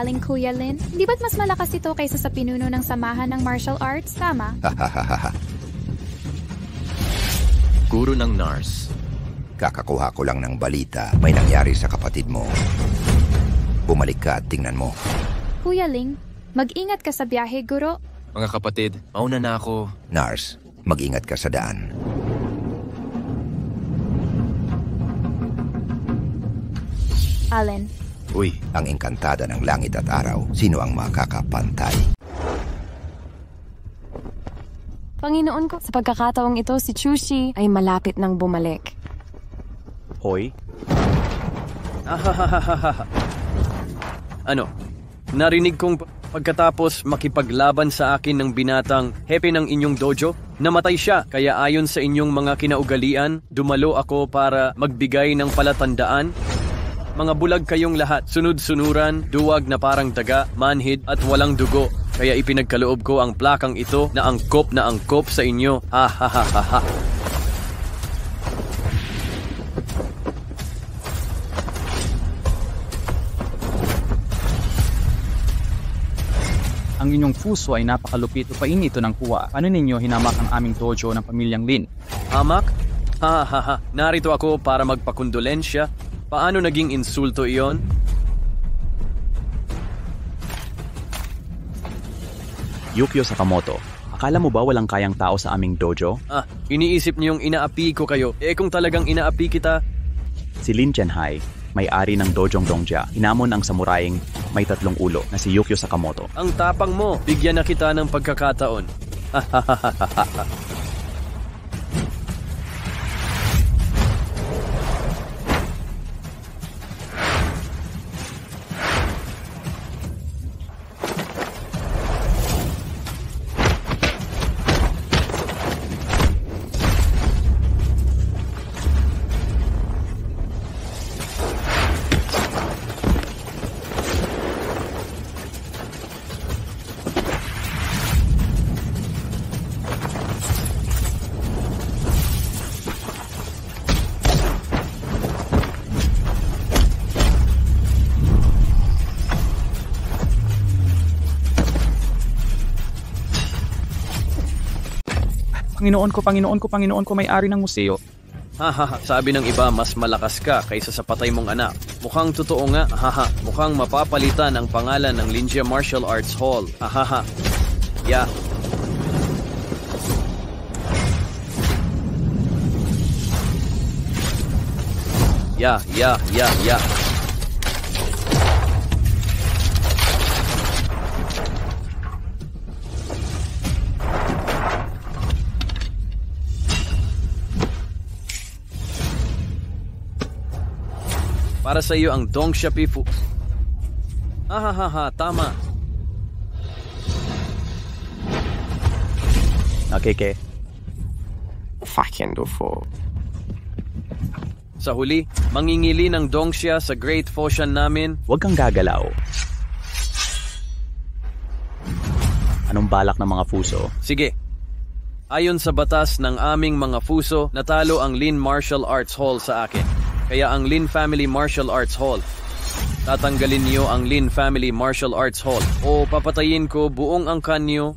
galing, Kuya Lin? Hindi ba't mas malakas ito kaysa sa pinuno ng samahan ng martial arts? Tama? Guro ng NARS. Kakakuha ko lang ng balita. May nangyari sa kapatid mo. Bumalik ka at tingnan mo. Kuya Ling, mag-ingat ka sa biyahe, guro. Mga kapatid, mauna na ako. Nars, mag-ingat ka sa daan. Allen. Uy. Ang engkantada ng langit at araw, sino ang makakapantay? Panginoon ko, sa pagkakataong ito, si Chushi ay malapit nang bumalik. Hoy? Ano? Narinig kong pagkatapos makipaglaban sa akin ng binatang hepe ng inyong dojo, namatay siya. Kaya ayon sa inyong mga kinaugalian, dumalo ako para magbigay ng palatandaan. Mga bulag kayong lahat, sunod-sunuran, duwag na parang daga, manhid at walang dugo. Kaya ipinagkaloob ko ang plakang ito na angkop sa inyo. Ha ha ha ha ha. Ang inyong puso ay napakalupit. Upain ito ng kuwa. Paano ninyo hinamak ang aming dojo ng pamilyang Lin? Hamak? Ha ha ha. Narito ako para magpakondolensya. Paano naging insulto iyon? Yukio Sakamoto, akala mo ba walang kayang tao sa aming dojo? Iniisip niyong inaapi ko kayo. Kung talagang inaapi kita... Si Lin Chenhai, may-ari ng dojong Dongjia, hinamon ang samuraying may 3 ulo na si Yukio Sakamoto. Ang tapang mo, bigyan na kita ng pagkakataon. Panginoon ko, may-ari ng museo. Sabi ng iba, mas malakas ka kaysa sa patay mong anak. Mukhang totoo nga, mukhang mapapalitan ang pangalan ng Linjia Martial Arts Hall. Yeah. Yeah. Para sa iyo ang Dongjia Pifu. Tama. Nakeke. Fucking dufo. Sa huli, mangingili ng Dongjia sa Great Foshan namin. Huwag kang gagalaw. Anong balak ng mga fuso? Sige. Ayon sa batas ng aming mga fuso, natalo ang Lin Martial Arts Hall sa akin. Kaya ang Lin Family Martial Arts Hall. Tatanggalin niyo ang Lin Family Martial Arts Hall o papatayin ko buong angkan niyo.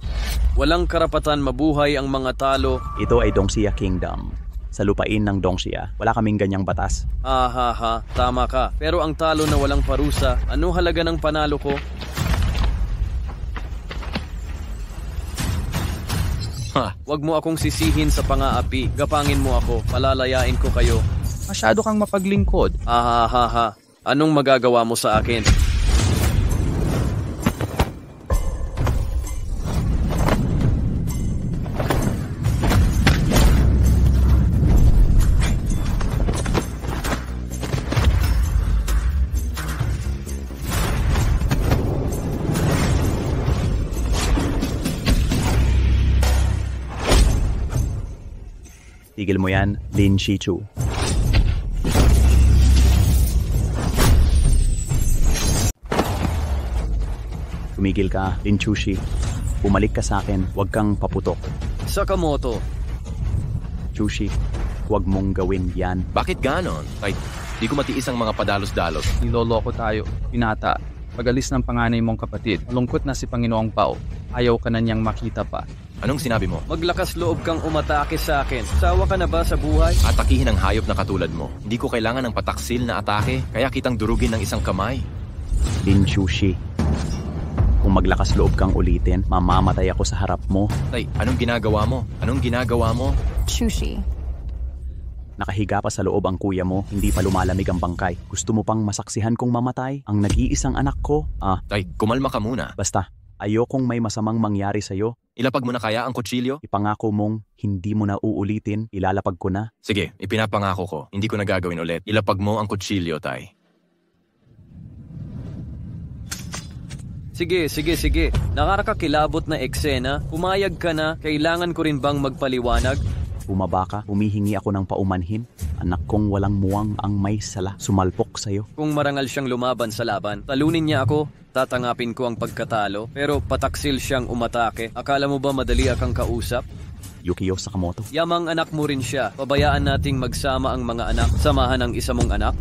Walang karapatan mabuhay ang mga talo. Ito ay Dongjia Kingdom. Sa lupain ng Dongjia, wala kaming ganyang batas. Tama ka. Pero ang talo na walang parusa, ano halaga ng panalo ko? Wag mo akong sisihin sa pang-aapi. Gapangin mo ako. Palalayain ko kayo. Masyado kang mapaglingkod. Anong magagawa mo sa akin? Tigil mo yan, Lin Shichu. Tumigil ka, Lin Chushi. Bumalik ka sa akin, huwag kang paputok. Sakamoto. Chushi, huwag mong gawin yan. Bakit ganon? Kahit di ko matiis ang mga padalos-dalos. Niloloko tayo, pinata. Pag-alis ng panganay mong kapatid, malungkot na si Panginoong Pao. Ayaw ka na niyang makita pa. Anong sinabi mo? Maglakas loob kang umatake sa akin. Sawa ka na ba sa buhay? Atakihin ang hayop na katulad mo. Hindi ko kailangan ng pataksil na atake, kaya kitang durugin ng isang kamay. Lin Chushi, kung maglakas loob kang ulitin, mamamatay ako sa harap mo. Tay, anong ginagawa mo? Anong ginagawa mo? Chushi. Nakahiga pa sa loob ang kuya mo, hindi pa lumalamig ang bangkay. Gusto mo pang masaksihan kong mamatay? Ang nag-iisang anak ko? Tay, kumalma ka muna. Basta, ayokong may masamang mangyari sa'yo. Ilapag mo na kaya ang kutsilyo? Ipangako mong hindi mo na uulitin, ilalapag ko na. Sige, ipinapangako ko. Hindi ko na gagawin ulit. Ilapag mo ang kutsilyo, Tay. Sige. Nakarakakilabot na eksena. Pumayag ka na. Kailangan ko rin bang magpaliwanag? Bumaba ka, humihingi ako ng paumanhin. Anak kong walang muwang ang may sala, sumalpok sa'yo. Kung marangal siyang lumaban sa laban, talunin niya ako. Tatangapin ko ang pagkatalo. Pero pataksil siyang umatake. Akala mo ba madali akang kausap? Yukio Sakamoto. Yamang anak mo rin siya. Pabayaan nating magsama ang mga anak. Samahan ang isa mong anak.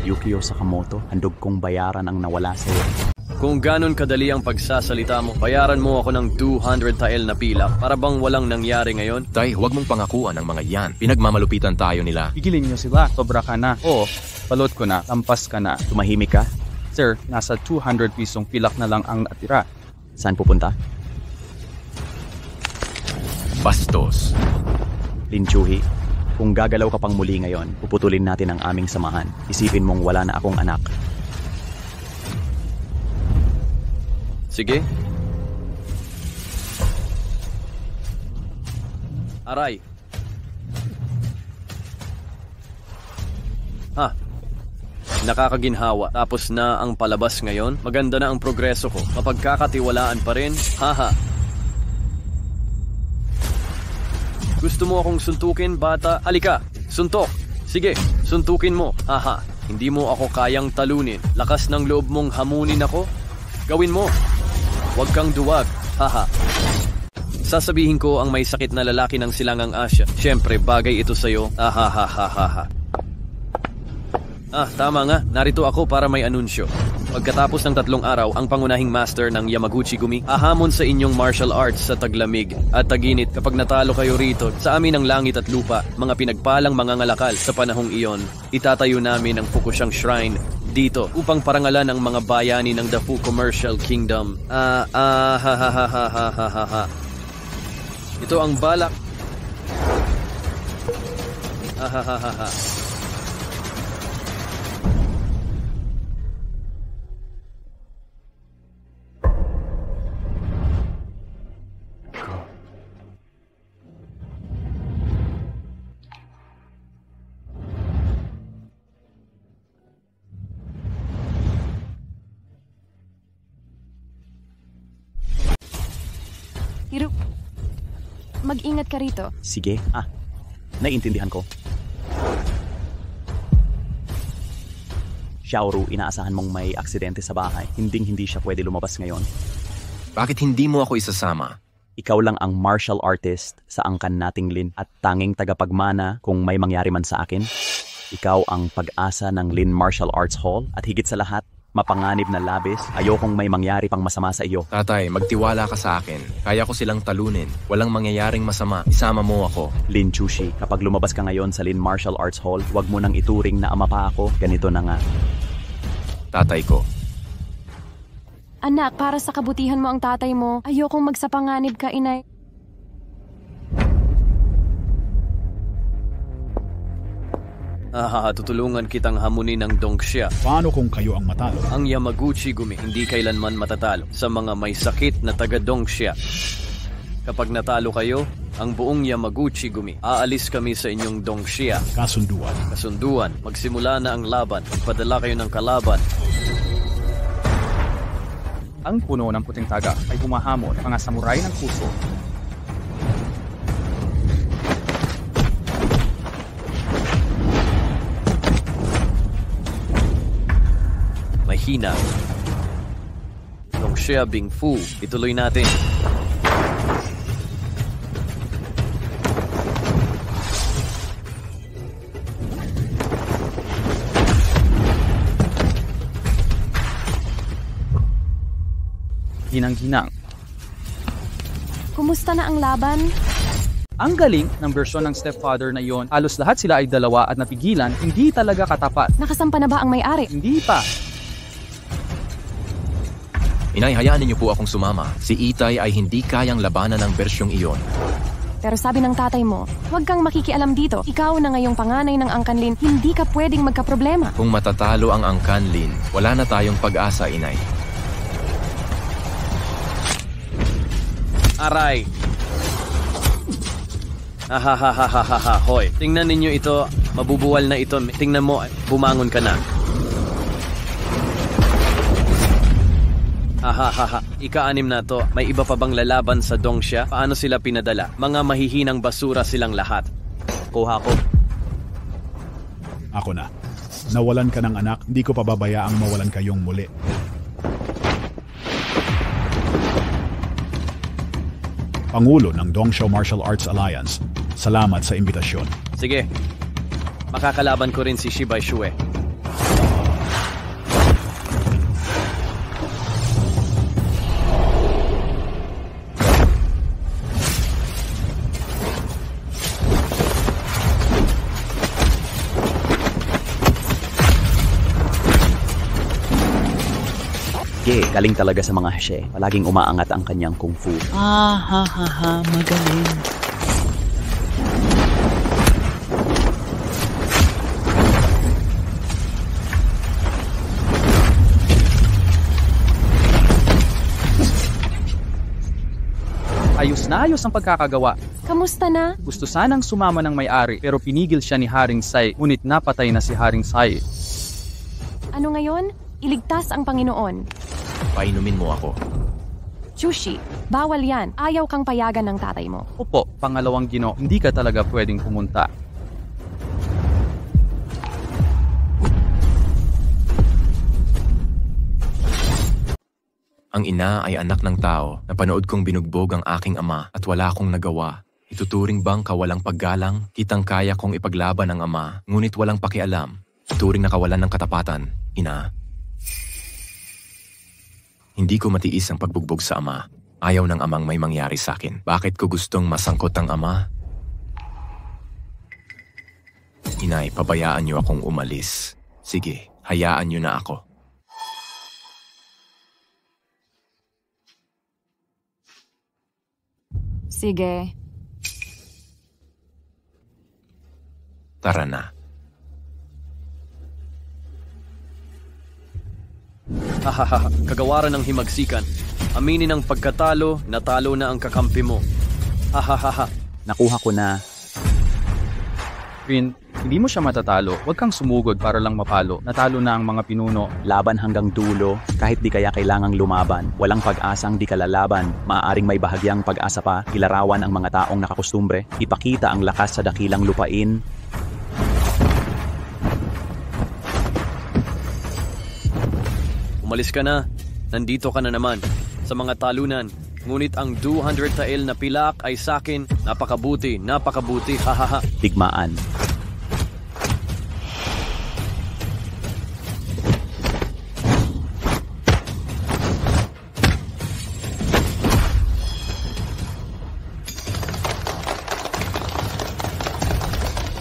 Yukio Sakamoto, handog kong bayaran ang nawala sa'yo. Kung ganon kadali ang pagsasalita mo, bayaran mo ako ng 200 tael na pilak para bang walang nangyari ngayon? Tay, huwag mong pangakuan ang mga yan. Pinagmamalupitan tayo nila. Pigilin niyo sila. Sobra ka na. Oo, balot ko na. Lampas ka na. Tumahimik ka? Sir, nasa 200 pisong pilak na lang ang natira. Saan pupunta? Bastos. Lin Chuhi, kung gagalaw ka pang muli ngayon, puputulin natin ang aming samahan. Isipin mong wala na akong anak. Sige. Aray. Nakakaginhawa. Tapos na ang palabas ngayon. Maganda na ang progreso ko. Mapagkakatiwalaan pa rin. Haha. Gusto mo akong suntukin, bata? Halika, suntok. Sige, suntukin mo. Haha. Hindi mo ako kayang talunin. Lakas ng loob mong hamunin ako? Gawin mo. Huwag kang duwag. Haha. Sasabihin ko ang may sakit na lalaki ng Silangang Asya. Siyempre, bagay ito sa'yo. Ahahahaha. Tama nga. Narito ako para may anunsyo. Pagkatapos ng 3 araw, ang pangunahing master ng Yamaguchi-gumi hahamon sa inyong martial arts sa taglamig at taginit. Kapag natalo kayo rito, sa amin ang langit at lupa, mga pinagpalang mga ngalakal sa panahong iyon, itatayo namin ang Fukushang Shrine dito upang parangalan ang mga bayani ng Dafu Commercial Kingdom. Ito ang balak. Hiro, mag-ingat ka rito. Sige, naiintindihan ko. Xiaoru, inaasahan mong may aksidente sa bahay. Hindi siya pwede lumabas ngayon. Bakit hindi mo ako isasama? Ikaw lang ang martial artist sa angkan nating Lin at tanging tagapagmana kung may mangyari man sa akin. Ikaw ang pag-asa ng Lin Martial Arts Hall at higit sa lahat, mapanganib na labis, ayokong may mangyari pang masama sa iyo. Tatay, magtiwala ka sa akin. Kaya ko silang talunin. Walang mangyayaring masama. Isama mo ako. Lin Chushi, kapag lumabas ka ngayon sa Lin Martial Arts Hall, huwag mo nang ituring na ama pa ako. Ganito na nga. Tatay ko. Anak, para sa kabutihan mo ang tatay mo, ayokong magsapanganib ka, inay. Tutulungan kitang hamunin ng Dongxia. Paano kung kayo ang matalo? Ang Yamaguchi-gumi hindi kailanman matatalo sa mga may sakit na taga-Dongxia. Kapag natalo kayo, ang buong Yamaguchi-gumi, aalis kami sa inyong Dongxia. Kasunduan. Magsimula na ang laban. Magpadala kayo ng kalaban. Ang puno ng puting taga ay humahamon mga samurai ng puso. Mahina. Dongxia Bingfu. Ituloy natin. Hinang-hinang. Kumusta na ang laban? Ang galing ng bersyon ng stepfather na iyon, halos lahat sila ay dalawa at napigilan, hindi talaga katapat. Nakasampa na ba ang may-ari? Hindi pa. Inay, hayaan ninyo po akong sumama. Si Itay ay hindi kayang labanan ng bersyong iyon. Pero sabi ng tatay mo, huwag kang makikialam dito. Ikaw na ngayong panganay ng Angkanlin, hindi ka pwedeng magkaproblema. Kung matatalo ang Angkanlin, wala na tayong pag-asa, Inay. Aray! Ahahahahaha, hoy. Tingnan ninyo ito, mabubuwal na ito. Tingnan mo, bumangon ka na. Ahahaha, ika-6 na to. May iba pa bang lalaban sa Dongxia? Paano sila pinadala? Mga mahihinang basura silang lahat. Kuha ko. Ako na. Nawalan ka ng anak, hindi ko pababayaang mawalan kayong muli. Pangulo ng Dongxiao Martial Arts Alliance, salamat sa imbitasyon. Sige, makakalaban ko rin si Shibai Shue. Galing talaga sa mga Hshe. Palaging umaangat ang kanyang kung fu. Magaling. Ayos na ayos ang pagkakagawa. Kamusta na? Gusto sanang sumama ng may-ari pero pinigil siya ni Haring Sai, ngunit napatay na si Haring Sai. Ano ngayon? Iligtas ang Panginoon. Painumin mo ako. Chushi, bawal yan. Ayaw kang payagan ng tatay mo. Opo, pangalawang Ginoo, hindi ka talaga pwedeng pumunta. Ang ina ay anak ng tao. Napanood kong binugbog ang aking ama at wala akong nagawa. Ituturing bang kawalang paggalang? Kitang kaya kong ipaglaban ang ama, ngunit walang pakialam. Turing na kawalan ng katapatan, ina. Hindi ko matiis ang pagbugbog sa ama. Ayaw ng amang may mangyari sa akin. Bakit ko gustong masangkot ang ama? Inay, pabayaan niyo akong umalis. Sige, hayaan niyo na ako. Sige. Tara na. Hahaha, kagawaran ng himagsikan. Aminin ang pagkatalo, natalo na ang kakampi mo. Hahaha. Nakuha ko na. Rin, hindi mo siya matatalo. Huwag kang sumugod para lang mapalo. Natalo na ang mga pinuno. Laban hanggang dulo. Kahit di kaya kailangang lumaban. Walang pag-asang di ka lalaban. Maaaring may bahagyang pag-asa pa. Ilarawan ang mga taong nakakustumbre. Ipakita ang lakas sa dakilang lupain. Umalis ka na. Nandito ka na naman. Sa mga talunan. Ngunit ang 200 tael na pilak ay sakin. Napakabuti, napakabuti. Hahaha. Digmaan.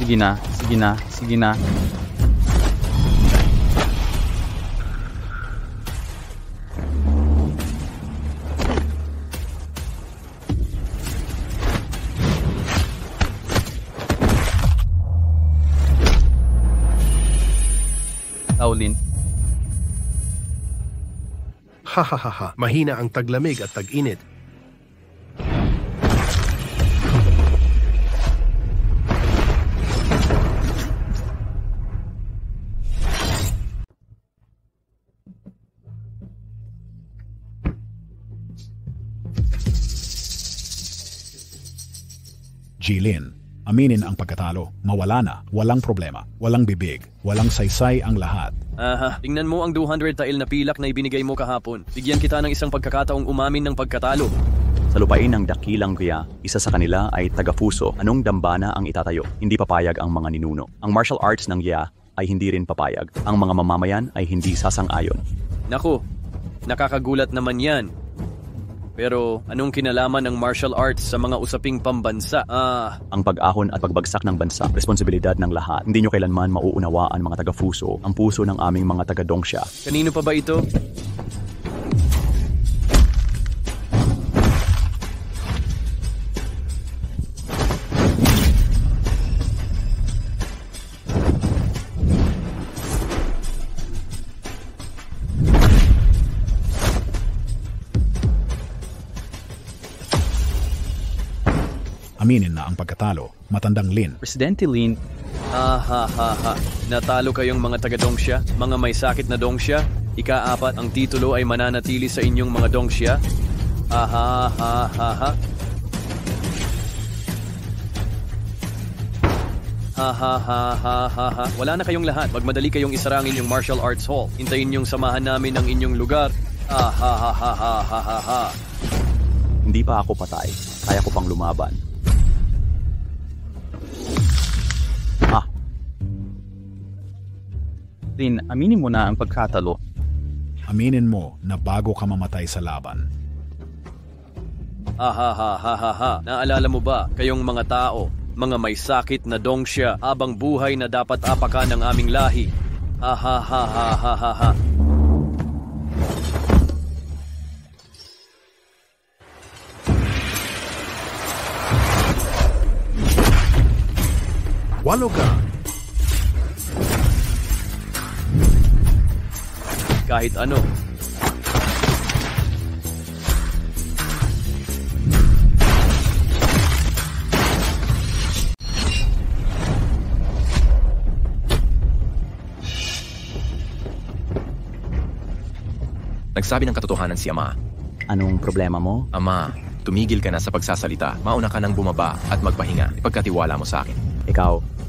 Sige na, sige na, sige na. Taulin. Hahaha, mahina ang taglamig at tag-init. Jilin, aminin ang pagkatalo. Mawala na. Walang problema. Walang bibig. Walang saysay ang lahat. Aha, tingnan mo ang 200 tael na pilak na ibinigay mo kahapon. Bigyan kita ng isang pagkakataong umamin ng pagkatalo. Sa lupain ng dakilang Guya, isa sa kanila ay taga-Fuso. Anong dambana ang itatayo? Hindi papayag ang mga ninuno. Ang martial arts ng Guya ay hindi rin papayag. Ang mga mamamayan ay hindi sasang-ayon. Naku, nakakagulat naman yan. Pero anong kinalaman ng martial arts sa mga usaping pambansa? Ang pag-ahon at pagbagsak ng bansa, responsibilidad ng lahat. Hindi nyo kailanman mauunawaan mga taga-Fuso, ang puso ng aming mga taga-Dongsha. Kanino pa ba ito? Aminin na ang pagkatalo, Matandang Lin. Presidente Lin, Natalo kayong mga taga-Dongsha, mga may sakit na Dongsha. Ika-4, ang titulo ay mananatili sa inyong mga Dongsha. Wala na kayong lahat. Magmadali kayong isara ang inyong martial arts hall. Hintayin niyong samahan namin ang inyong lugar. Hindi pa ako patay. Kaya ko pang lumaban. Lin, aminin mo na ang pagkatalo. Aminin mo na bago ka mamatay sa laban. Naalala mo ba, kayong mga tao, mga may sakit na Dongsha, habang buhay na dapat apakan ng aming lahi? Waloga. Kahit ano. Nagsabi ng katotohanan si Ama. Anong problema mo? Ama, tumigil ka na sa pagsasalita. Mauna ka nang bumaba at magpahinga. Ipagkatiwala mo sa akin. Ikaw.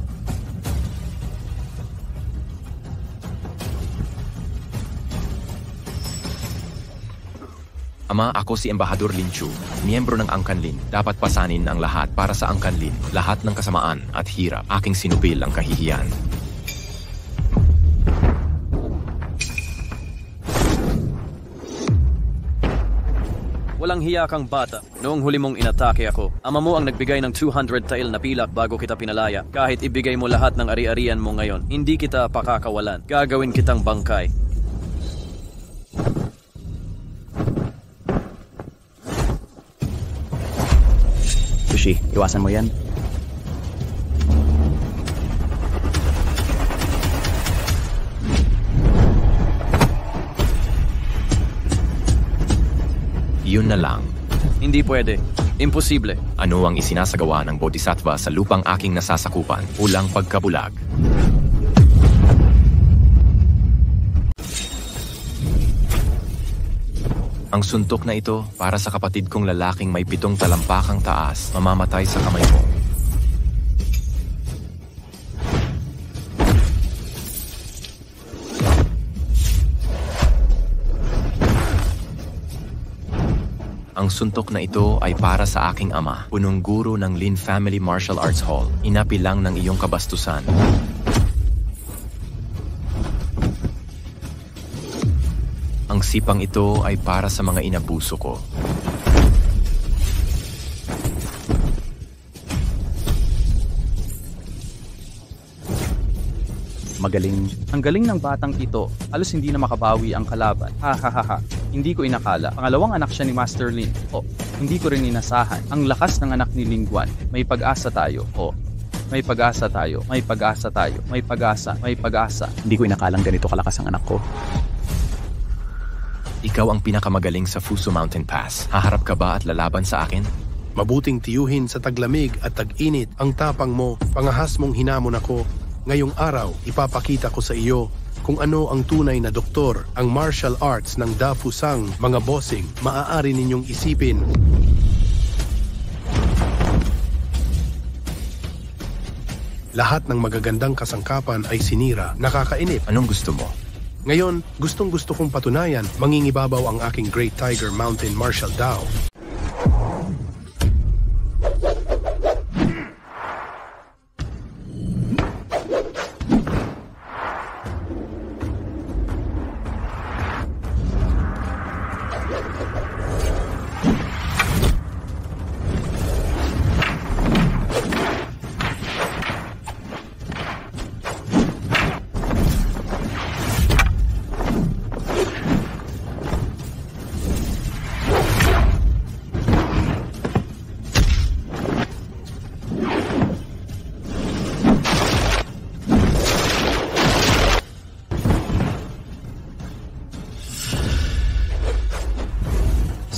Ama, ako si Embahador Lin Chu, miyembro ng Angkan Lin. Dapat pasanin ang lahat para sa Angkan Lin. Lahat ng kasamaan at hirap. Aking sinupil ang kahihiyan. Walang hiya kang bata. Noong huli mong inatake ako, ama mo ang nagbigay ng 200 tail na pilak bago kita pinalaya. Kahit ibigay mo lahat ng ari-arian mo ngayon, hindi kita pakakawalan. Gagawin kitang bangkay. Sushi, iwasan mo yan. Yun na lang. Hindi pwede. Imposible. Ano ang isinasagawa ng Bodhisattva sa lupang aking nasasakupan? Ulang pagkabulag. Ang suntok na ito para sa kapatid kong lalaking may 7 talampakang taas, mamamatay sa kamay mo. Ang suntok na ito ay para sa aking ama, punong guro ng Lin Family Martial Arts Hall. Inapi lang ng iyong kabastusan. Ang sipang ito ay para sa mga inabuso ko. Magaling. Ang galing ng batang ito, halos hindi na makabawi ang kalaban. Hindi ko inakala. Pangalawang anak siya ni Master Lin. Hindi ko rin inasahan. Ang lakas ng anak ni Ling Guan. May pag-asa tayo. May pag-asa tayo. May pag-asa tayo. May pag-asa. May pag-asa. Hindi ko inakalang ganito kalakas ang anak ko. Ikaw ang pinakamagaling sa Fuso Mountain Pass. Haharap ka ba at lalaban sa akin? Mabuting tiyuhin sa taglamig at tag-init ang tapang mo. Pangahas mong hinamon ako. Ngayong araw, ipapakita ko sa iyo kung ano ang tunay na doktor. Ang martial arts ng Da Fusang, mga bossing, maaari ninyong isipin. Lahat ng magagandang kasangkapan ay sinira. Nakakainip. Anong gusto mo? Ngayon, gustong-gusto kong patunayan, mangingibabaw ang aking Great Tiger Mountain Martial Dao.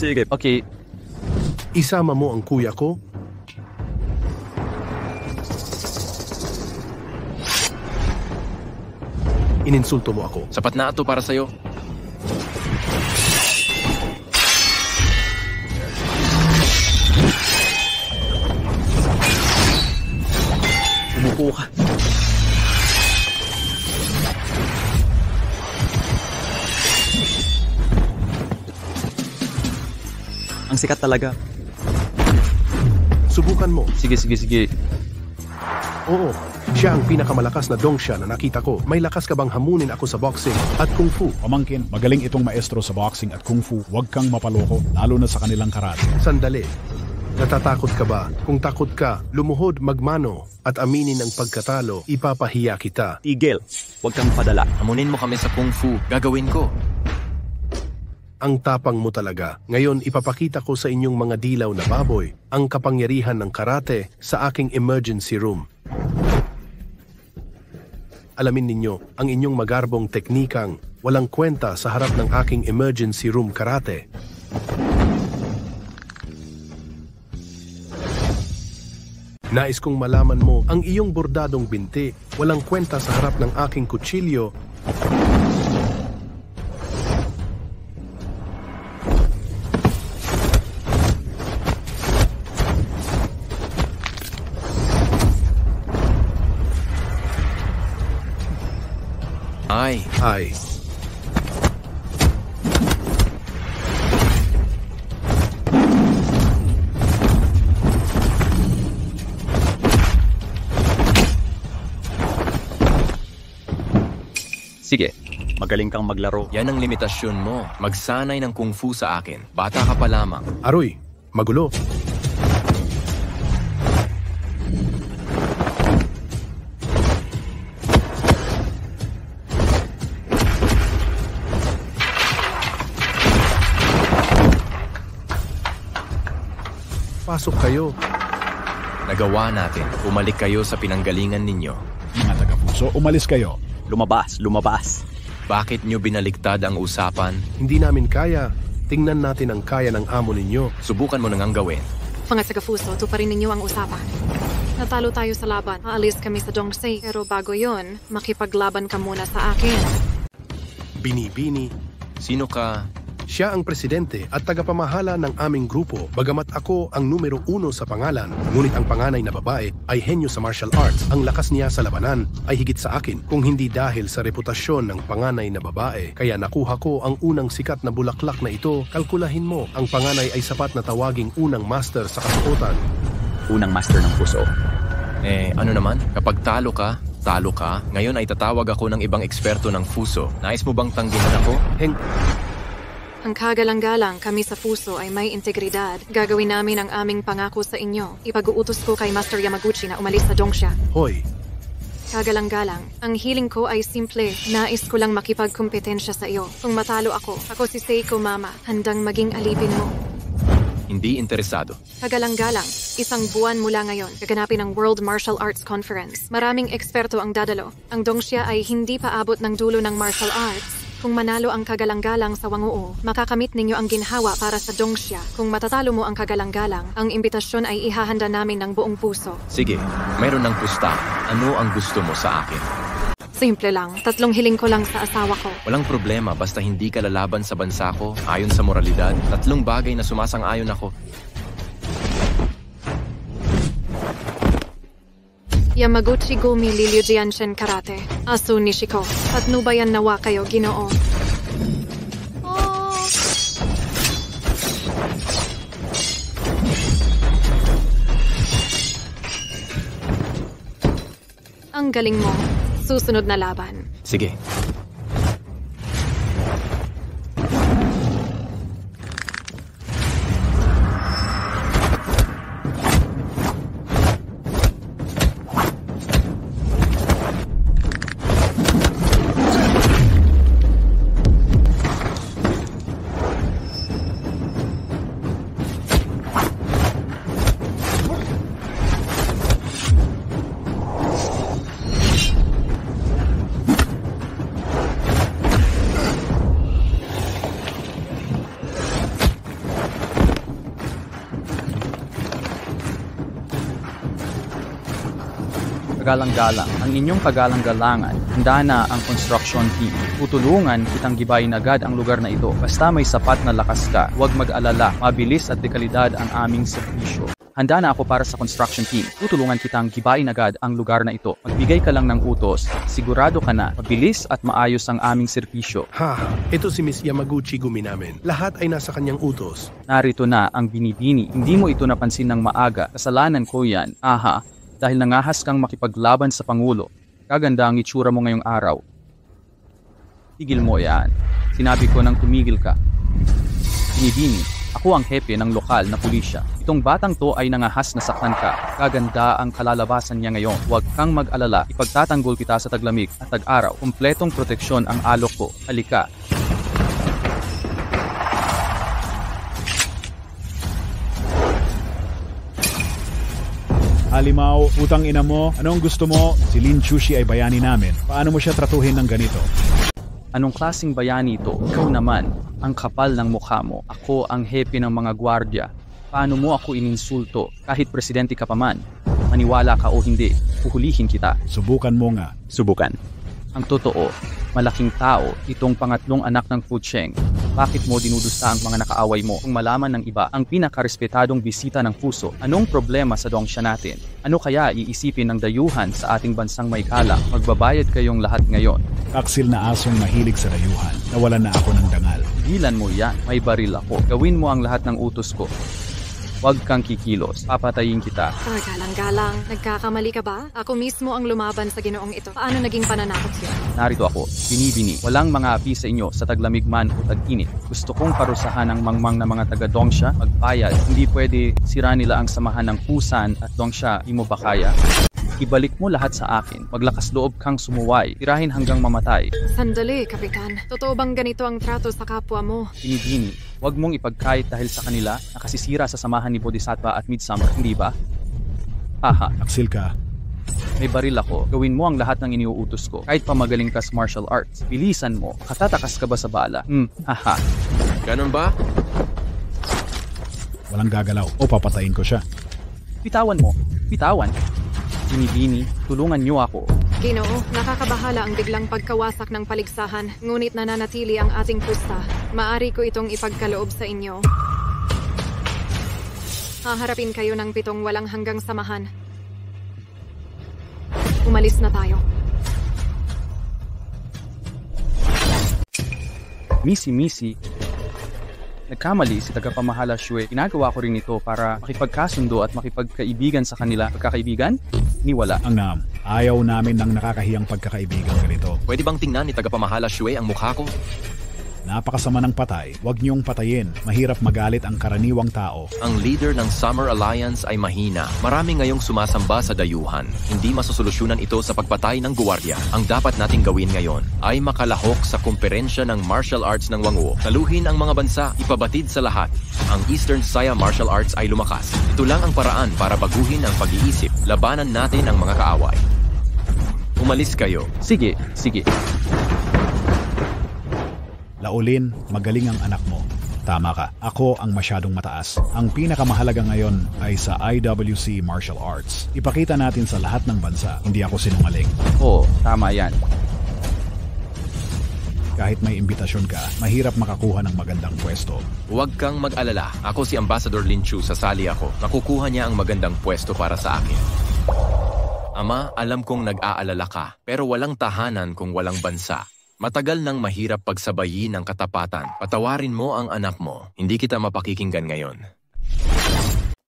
Sige. Okay, Isama mo ang kuya ko? Ininsulto mo ako. Sapat na ito para sa'yo. Umupo ka. Ang sikat talaga. Subukan mo. sige. Oo, siya ang pinakamalakas na dongsha na nakita ko. May lakas ka bang hamunin ako sa boxing at kung fu? Pamangkin, magaling itong maestro sa boxing at kung fu. Huwag kang mapaloko, lalo na sa kanilang karate. Sandali. Natatakot ka ba? Kung takot ka, lumuhod magmano at aminin ang pagkatalo, ipapahiya kita. Tigil. Huwag kang padala. Hamunin mo kami sa kung fu. Gagawin ko. Ang tapang mo talaga. Ngayon ipapakita ko sa inyong mga dilaw na baboy ang kapangyarihan ng karate sa aking emergency room. Alamin ninyo ang inyong magarbong teknikang walang kwenta sa harap ng aking emergency room karate. Nais kong malaman mo ang iyong bordadong binti walang kwenta sa harap ng aking kutsilyo. Ay. Sige. Magaling kang maglaro. Yan ang limitasyon mo. Magsanay ng kung fu sa akin. Bata ka pa lamang. Aroy, magulo. Pasok kayo. Nagawa natin. Umalik kayo sa pinanggalingan ninyo. Mga taga-puso, umalis kayo. Lumabas. Bakit nyo binaliktad ang usapan? Hindi namin kaya. Tingnan natin ang kaya ng amo ninyo. Subukan mo nang ang gawin. Mga taga-puso, tuparin ninyo ang usapan. Natalo tayo sa laban. Aalis kami sa Dongsei. Pero bago yon, makipaglaban ka muna sa akin. Binibini. Sino ka? Siya ang presidente at tagapamahala ng aming grupo. Bagamat ako ang numero 1 sa pangalan, ngunit ang panganay na babae ay henyo sa martial arts. Ang lakas niya sa labanan ay higit sa akin. Kung hindi dahil sa reputasyon ng panganay na babae, kaya nakuha ko ang unang sikat na bulaklak na ito, kalkulahin mo, ang panganay ay sapat na tawaging unang master sa kasuotan. Unang master ng puso. Ano naman? Kapag talo ka, ngayon ay tatawag ako ng ibang eksperto ng fuso. Nais mo bang tanggihan ako? Ang kagalang-galang kami sa Fuso ay may integridad. Gagawin namin ang aming pangako sa inyo. Ipag-uutos ko kay Master Yamaguchi na umalis sa Dongsha. Hoy! Kagalang-galang, ang hiling ko ay simple. Nais ko lang makipagkumpetensya sa iyo. Kung matalo ako si Seiko Mama. Handang maging alipin mo. Hindi interesado. Kagalang-galang, isang buwan mula ngayon, gaganapin ang World Martial Arts Conference. Maraming eksperto ang dadalo. Ang Dongsha ay hindi pa abot ng dulo ng martial arts. Kung manalo ang kagalang-galang sa Wanguo, makakamit ninyo ang ginhawa para sa Dongsha. Kung matatalo mo ang kagalang-galang, ang imbitasyon ay ihahanda namin ng buong puso. Sige, mayroon ng pusta. Ano ang gusto mo sa akin? Simple lang, 3 hiling ko lang sa asawa ko. Walang problema basta hindi ka lalaban sa bansa ko, ayon sa moralidad. 3 bagay na sumasang-ayon ako. Yamaguchi Gumi Lilyu Jianshen Karate. Asu Nishiko. Patnubayan nawa kayo, Ginoo. Oh. Ang galing mo. Susunod na laban. Sige. Kagalang-galang, ang inyong kagalang-galangan. Handa na ang construction team. Tutulungan kitang gibayin agad ang lugar na ito. Basta may sapat na lakas ka, huwag mag-alala. Mabilis at dekalidad ang aming serbisyo. Handa na ako para sa construction team. Tutulungan kitang gibayin agad ang lugar na ito. Magbigay ka lang ng utos. Sigurado ka na. Mabilis at maayos ang aming serbisyo. Ito si Miss Yamaguchi Gumi namin. Lahat ay nasa kanyang utos. Narito na ang binibini. Hindi mo ito napansin ng maaga. Kasalanan ko yan. Dahil nangahas kang makipaglaban sa Pangulo. Kaganda ang itsura mo ngayong araw. Tigil mo yan. Sinabi ko nang tumigil ka. Binibini. Ako ang hepe ng lokal na pulisya. Itong batang to ay nangahas na saktan ka. Kaganda ang kalalabasan niya ngayon. Huwag kang mag-alala. Ipagtatanggol kita sa taglamig at tag-araw. Kumpletong proteksyon ang alok ko. Halika. Halimaw, utang ina mo, anong gusto mo? Si Lin Chushi ay bayani namin. Paano mo siya tratuhin ng ganito? Anong klaseng bayani ito? Ikaw naman, ang kapal ng mukha mo. Ako ang hepe ng mga gwardya. Paano mo ako ininsulto? Kahit presidente ka pa man. Maniwala ka o hindi, uhulihin kita. Subukan mo nga. Subukan. Ang totoo, malaking tao, itong pangatlong anak ng Fu Cheng. Bakit mo dinudusta ang mga nakaaway mo? Kung malaman ng iba, ang pinakarespetadong bisita ng puso, anong problema sa dongsya natin? Ano kaya iisipin ng dayuhan sa ating bansang may kalang? Magbabayad kayong lahat ngayon. Taksil na asong mahilig sa dayuhan. Nawalan na ako ng dangal. Gilan mo yan, may baril ako. Gawin mo ang lahat ng utos ko. Huwag kang kikilos, papatayin kita. Galang-galang, nagkakamali ka ba? Ako mismo ang lumaban sa ginoong ito. Paano naging pananakot yun? Narito ako, binibini. Walang mga api sa inyo sa taglamig man o tag-init. Gusto kong parusahan ang mangmang na mga taga-dongsya, magbayad. Hindi pwede sira nila ang samahan ng pusan at dongsya, di mo ba kaya? Ibalik mo lahat sa akin. Maglakas loob kang sumuway. Tirahin hanggang mamatay. Sandali, Kapitan. Totoo bang ganito ang trato sa kapwa mo? Binibini. Huwag mong ipagkait dahil sa kanila nakasisira sa samahan ni Bodhisattva at Midsummer, hindi ba? Taksil ka. May baril ako. Gawin mo ang lahat ng iniuutos ko. Kahit pa magaling ka sa martial arts. Bilisan mo. Katatakas ka ba sa bala? Ganon ba? Walang gagalaw o papatayin ko siya. Bitawan mo. Bitawan. Binibini, tulungan niyo ako. Ginoo, nakakabahala ang biglang pagkawasak ng paligsahan, ngunit nananatili ang ating pusta. Maari ko itong ipagkaloob sa inyo. Haharapin kayo ng 7 walang hanggang samahan. Umalis na tayo. Misi. Nagkamali si tagapamahala Shue. Ginagawa ko rin ito para makipagkasundo at makipagkaibigan sa kanila. Pagkakaibigan? Niwala. Ang ayaw namin ng nakakahiyang pagkakaibigan ganito. Pwede bang tingnan ni tagapamahala Shue ang mukha ko? Napakasama ng patay. Huwag niyong patayin. Mahirap magalit ang karaniwang tao. Ang leader ng Summer Alliance ay mahina. Marami ngayong sumasamba sa dayuhan. Hindi masosolusyonan ito sa pagpatay ng guwardiya. Ang dapat nating gawin ngayon ay makalahok sa komperensya ng martial arts ng Wanguo. Taluhin ang mga bansa, ipabatid sa lahat. Ang Eastern Saya Martial Arts ay lumakas. Ito lang ang paraan para baguhin ang pag-iisip. Labanan natin ang mga kaaway. Umalis kayo. Sige. Laulin, magaling ang anak mo. Tama ka, ako ang masyadong mataas. Ang pinakamahalaga ngayon ay sa IWC Martial Arts. Ipakita natin sa lahat ng bansa, hindi ako sinungaling. Oo, tama yan. Kahit may imbitasyon ka, mahirap makakuha ng magandang pwesto. Huwag kang mag-alala. Ako si Ambassador Lin Chu, sasali ako. Nakukuha niya ang magandang pwesto para sa akin. Ama, alam kong nag-aalala ka, pero walang tahanan kung walang bansa. Matagal nang mahirap pagsabayin ang katapatan. Patawarin mo ang anak mo. Hindi kita mapakikinggan ngayon.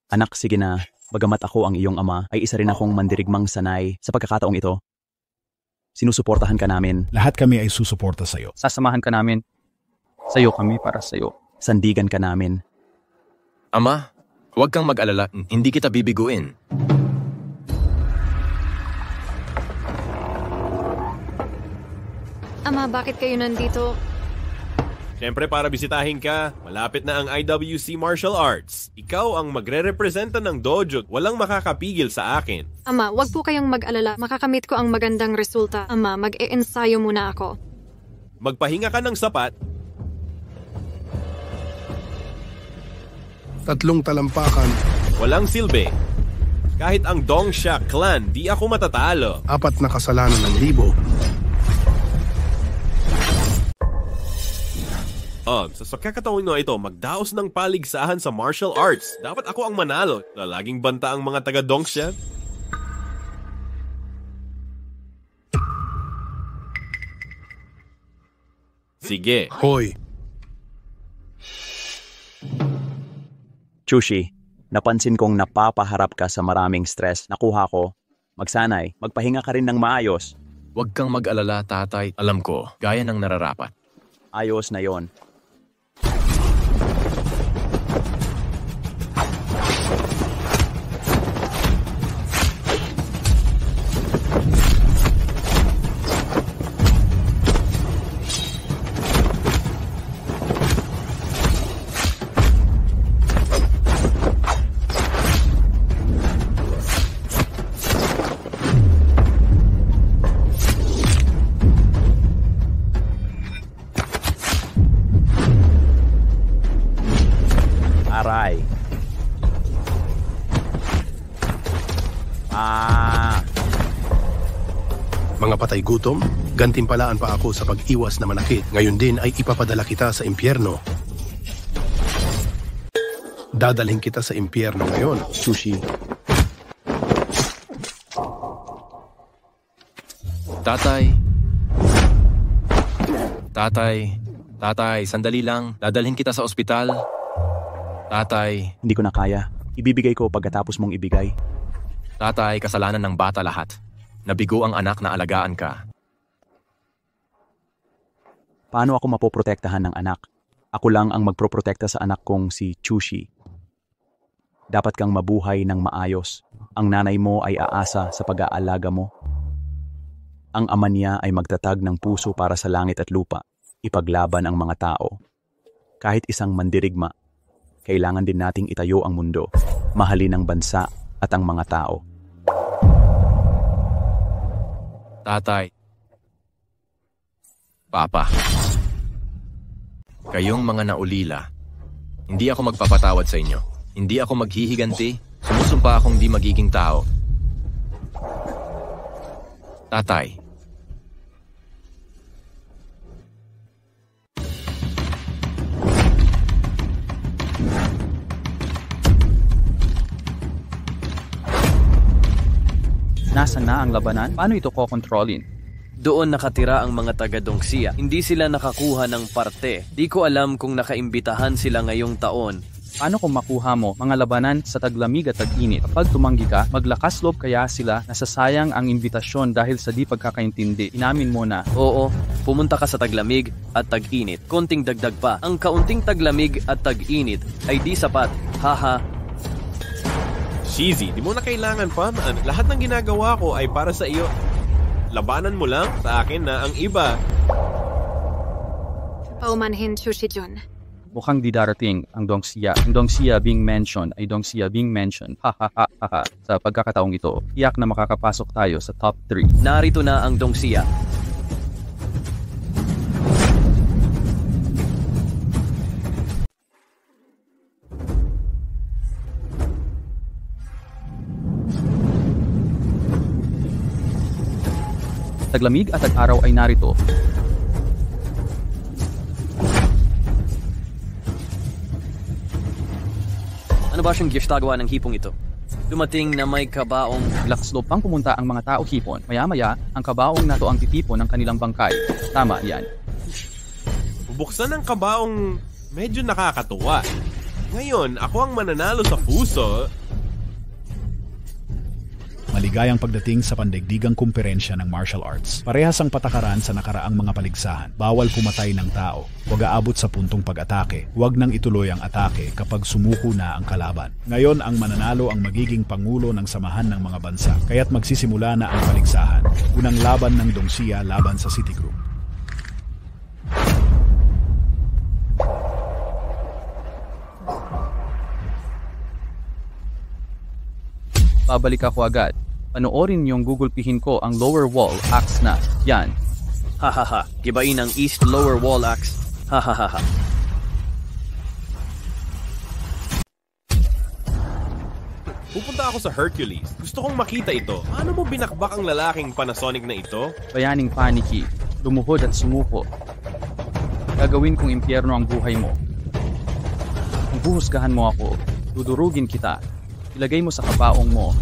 Anak, sige na. Bagamat ako ang iyong ama, ay isa rin akong mandirigmang sanay sa pagkakataong ito. Sinusuportahan ka namin. Lahat kami ay susuporta sa'yo. Sasamahan ka namin. Sa'yo kami para sa'yo. Sandigan ka namin. Ama, huwag kang mag-alala. Hindi kita bibiguin. Ama, bakit kayo nandito? Siyempre para bisitahin ka, malapit na ang IWC Martial Arts. Ikaw ang magre-representa ng dojo at walang makakapigil sa akin. Ama, wag po kayong mag-alala. Makakamit ko ang magandang resulta. Ama, mag-e-ensayo muna ako. Magpahinga ka ng sapat. 3 talampakan. Walang silbi. Kahit ang Dongsha clan, di ako matatalo. 4 na kasalanan ng libo. Sa kakataon na ito, magdaos ng paligsahan sa martial arts. Dapat ako ang manalo. Laging banta ang mga taga-Dongsha. Sige. Hoy, Chushi, napansin kong napapaharap ka sa maraming stress. Nakuha ko. Magsanay, magpahinga ka rin ng maayos. Huwag kang mag-alala, tatay. Alam ko, gaya ng nararapat. Ayos na yon. Aray. mga patay gutom, gantimpalaan pa ako sa pag-iwas na manakit. Ngayon din ay ipapadala kita sa impyerno. Dadalhin kita sa impyerno ngayon, Chushi. Tatay. Tatay, sandali lang. Dadalhin kita sa ospital. Tatay. Hindi ko na kaya. Ibibigay ko pagkatapos mong ibigay. Tatay, kasalanan ng bata lahat. Nabigo ang anak na alagaan ka. Paano ako mapoprotektahan ng anak? Ako lang ang magproprotekta sa anak kong si Chushi. Dapat kang mabuhay ng maayos. Ang nanay mo ay aasa sa pag-aalaga mo. Ang ama niya ay magtatag ng puso para sa langit at lupa. Ipaglaban ang mga tao. Kahit isang mandirigma, kailangan din nating itayo ang mundo, mahalin ang bansa at ang mga tao. Tatay. Papa. Kayong mga naulila, hindi ako magpapatawad sa inyo. Hindi ako maghihiganti. Sumusumpa akong di magiging tao. Tatay. Nasaan na ang labanan? Paano ito kokontrolin? Doon nakatira ang mga taga-Dongxia. Hindi sila nakakuha ng parte. Di ko alam kung nakaimbitahan sila ngayong taon. Paano kung makuha mo mga labanan sa taglamig at tag-init? Kapag tumanggi ka, maglakas loob kaya sila nasasayang ang imbitasyon dahil sa di pagkakaintindi. Inamin mo na. Oo, pumunta ka sa taglamig at tag-init. Konting dagdag pa. Ang kaunting taglamig at tag-init ay di sapat. Haha. Cheesy, di mo na kailangan pa. Lahat ng ginagawa ko ay para sa iyo. Labanan mo lang, sa akin na ang iba. Paumanhin, Chushi-jun. Mukhang di darating ang Dongxia. Ang Dongxia being mentioned ay Dongxia being mentioned. Ha. Sa pagkakataong ito, tiyak na makakapasok tayo sa top 3. Narito na ang Dongxia. Taglamig at tag-araw ay narito. Ano ba siyang ginagawa ng hipong ito? Dumating na may kabaong. Lakas loob pang pumunta ang mga tao hipon. Maya-maya, ang kabaong na to ang titipon ng kanilang bangkay. Tama yan. Bubuksan ang kabaong medyo nakakatuwa. Ngayon, ako ang mananalo sa puso. Maligayang pagdating sa pandaigdigang kumperensya ng martial arts. Parehas ang patakaran sa nakaraang mga paligsahan. Bawal pumatay ng tao. Huwag aabot sa puntong pag-atake. Huwag nang ituloy ang atake kapag sumuko na ang kalaban. Ngayon, ang mananalo ang magiging pangulo ng samahan ng mga bansa. Kaya't magsisimula na ang paligsahan. Unang laban ng Dongxia laban sa Citigroup. Babalik ako agad. Panoorin niyong gugulpihin ko ang lower wall axe na. Yan. Hahaha. Gibain ang east lower wall axe. Hahaha. Pupunta ako sa Hercules. Gusto kong makita ito. Paano mo binakbak ang lalaking Panasonic na ito? Bayaning paniki, lumuhod at sumuko. Gagawin kong impyerno ang buhay mo. Kung huhusgahan mo ako, dudurugin kita. Ilagay mo sa kabaong mo.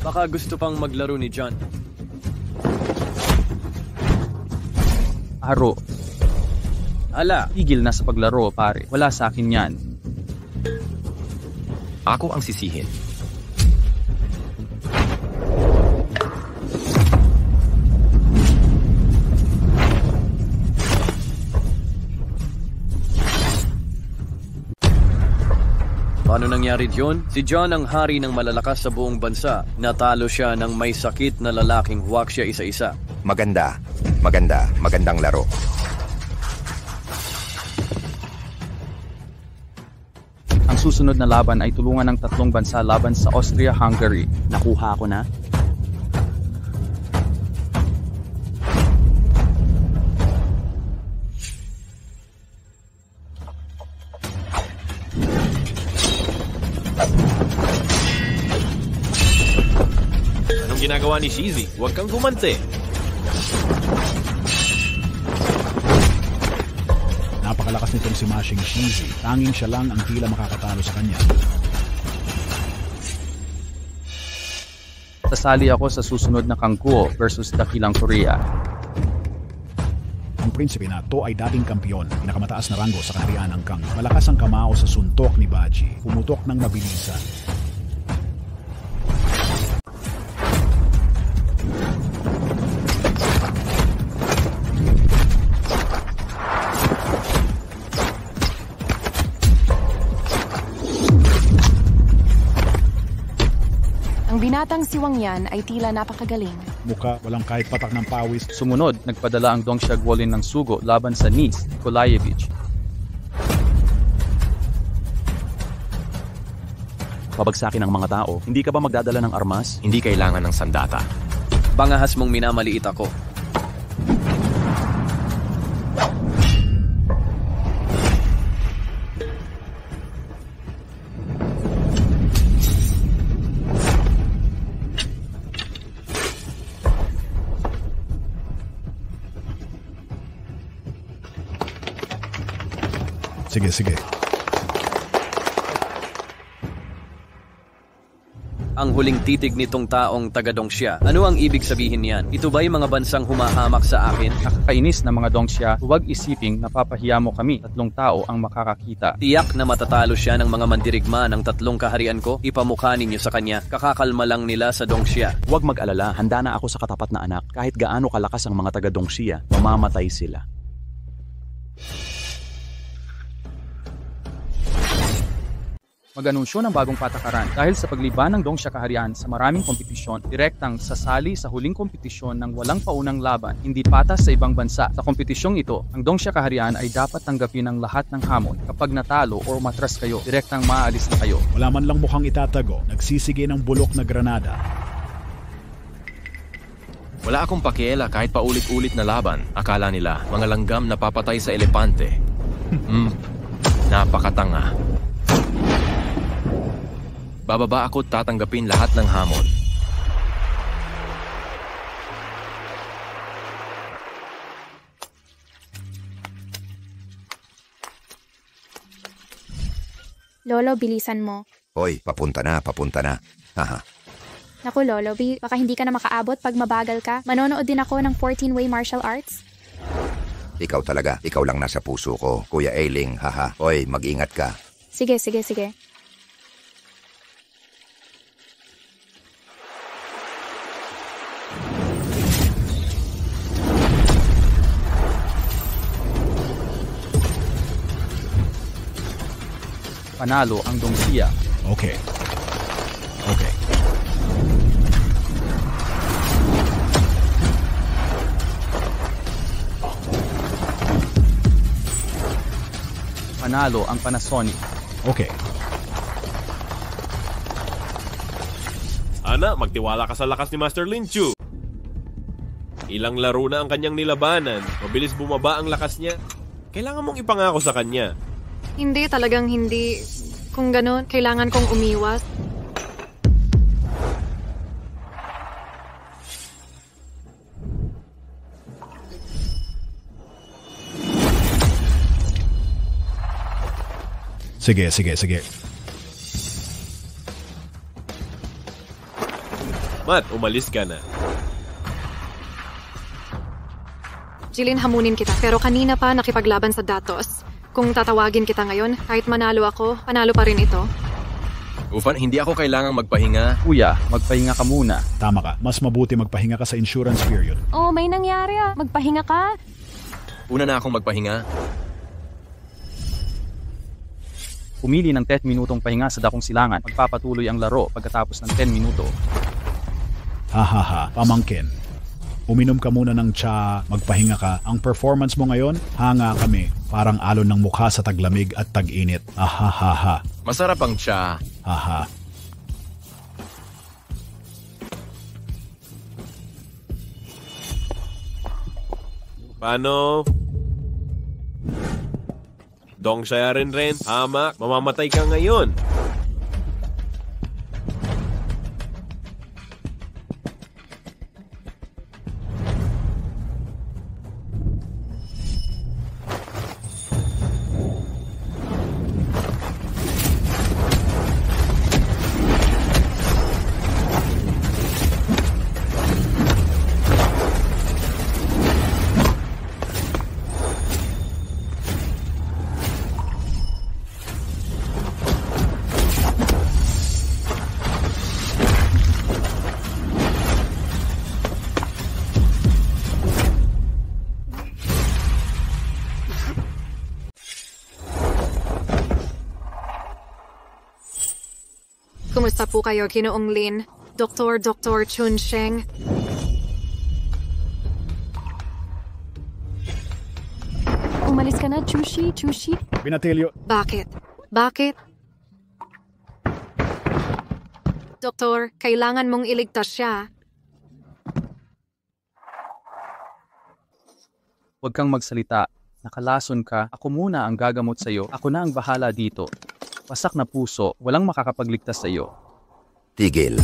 Baka gusto pang maglaro ni John. Aro, Hala, tigil na sa paglaro, pare. Wala sa akin yan. Ako ang sisihin. paano nangyari yun? Si John ang hari ng malalakas sa buong bansa. Natalo siya ng may sakit na lalaking huwag siya isa-isa. Magandang laro. Ang susunod na laban ay tulungan ng tatlong bansa laban sa Austria-Hungary. Nakuha ko na. Anong ginagawa ni Shizi? Huwag kang gumanti. Napakalakas nitong si Mashing Shizi. Tanging siya lang ang tila makakatalo sa kanya. Sasali ako sa susunod na Kangguo versus Dakilang Korea. Ang prinsipe na to ay dating kampiyon, pinakamataas na ranggo sa kaharian ng Kang. Malakas ang kamao sa suntok ni Baji, pumutok ng mabilisan. Ang binatang si Wang Yan ay tila napakagaling. Mukha walang kahit patak ng pawis. Sumunod, nagpadala ang Dongxia Gwolin ng sugo laban sa Nis Nikolaevich. Pabagsakin ang mga tao. Hindi ka ba magdadala ng armas? Hindi kailangan ng sandata. Bangahas mong minamaliit ako. Sige. Ang huling titig nitong taong taga-Dongxia. Ano ang ibig sabihin niyan? Ito ba'y mga bansang humahamak sa akin? Nakakainis na mga Dongxia, huwag isiping napapahiya mo kami. Tatlong tao ang makakakita. Tiyak na matatalo siya ng mga mandirigma ng tatlong kaharian ko. Ipamukha ninyo sa kanya. Kakakalma lang nila sa Dongxia. Huwag mag-alala, handa na ako sa katapat na anak. Kahit gaano kalakas ang mga taga-Dongxia, mamamatay sila. Mag-anunsyo ng bagong patakaran dahil sa pagliban ng Dongxia kaharian sa maraming kompetisyon, direktang sasali sa huling kompetisyon ng walang paunang laban, hindi patas sa ibang bansa. Sa kompetisyong ito, ang Dongxia kaharian ay dapat tanggapin ang lahat ng hamon. Kapag natalo o matras kayo, direktang maalis na kayo. Wala man lang mukhang itatago, nagsisige ng bulok na granada. Wala akong pakiela kahit paulit-ulit na laban. Akala nila, mga langgam na papatay sa elepante. Napakatanga. Bababa ako at tatanggapin lahat ng hamon. Lolo, bilisan mo. Hoy, papunta na. Haha. Naku, Lolo, baka hindi ka na makaabot pag mabagal ka. Manonood din ako ng 14-way martial arts. Ikaw talaga. Ikaw lang nasa puso ko. Kuya Ailing, haha. Hoy, mag-ingat ka. Sige. Panalo ang Dongxia. Okay. Panalo ang Panasonic. Okay. Ana, magtiwala ka sa lakas ni Master Lin Chu. Ilang laro na ang kanyang nilabanan. Mabilis bumaba ang lakas niya. Kailangan mong ipangako sa kanya. Hindi, talagang hindi. Kung ganun, kailangan kong umiwas. Sige. Matt, umalis ka na. Jillian, hamunin kita. Pero kanina pa nakipaglaban sa datos. Kung tatawagin kita ngayon, kahit manalo ako, panalo pa rin ito. Ufan, hindi ako kailangang magpahinga. Kuya, magpahinga ka muna. Tama ka. Mas mabuti magpahinga ka sa insurance period. Oh, may nangyari ah. Magpahinga ka. Una na akong magpahinga. Pumili ng 10 minutong pahinga sa dakong silangan. Magpapatuloy ang laro pagkatapos ng 10 minuto. Hahaha, pamangkin. Uminom ka muna ng tsa, magpahinga ka. Ang performance mo ngayon, hanga kami. Parang alon ng mukha sa taglamig at tag-init. Ahahaha. Masarap ang tsa. Haha. Paano? Dong siya rin. Hamak, mamamatay ka ngayon. Kumusta po kayo, Ginoong Lin? Dr. Chun Sheng? Umalis ka na, Chushi. Pinatilyo. Bakit? Doktor, kailangan mong iligtas siya. Huwag kang magsalita. Nakalason ka. Ako muna ang gagamot sa'yo. Ako na ang bahala dito. Wasak na puso. Walang makakapagligtas sa'yo. Tigil.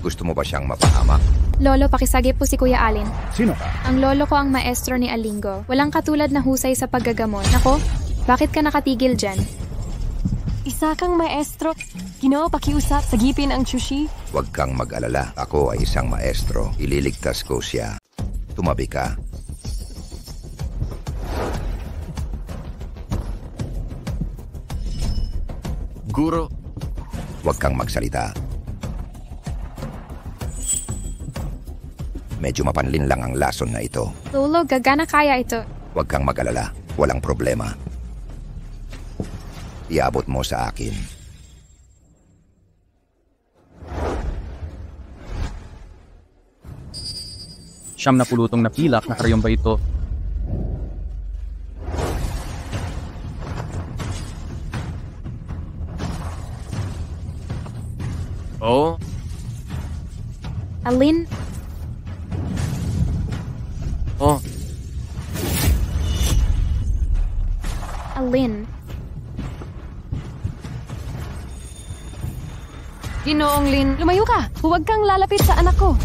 Gusto mo ba siyang mapahamak? Lolo, pakisagip po si Kuya Alin. Sino ka? Ang lolo ko ang maestro ni Alingo. Walang katulad na husay sa paggagamot. Nako, bakit ka nakatigil dyan? Isa kang maestro. Ginoo, pakiusap. Sagipin ang Chushi. Huwag kang mag-alala. Ako ay isang maestro. Ililigtas ko siya. Tumabi ka. Guro. Huwag kang magsalita. Medyo mapanlin lang ang lason na ito. Lolo, gagana kaya ito. Huwag kang mag-alala. Walang problema. Iabot mo sa akin. Siyam na pulutong napilak na karayong ba ito? Oh? Alin? Oh? Alin? Ginoong Lin, Lumayo ka. Huwag kang lalapit sa anak ko.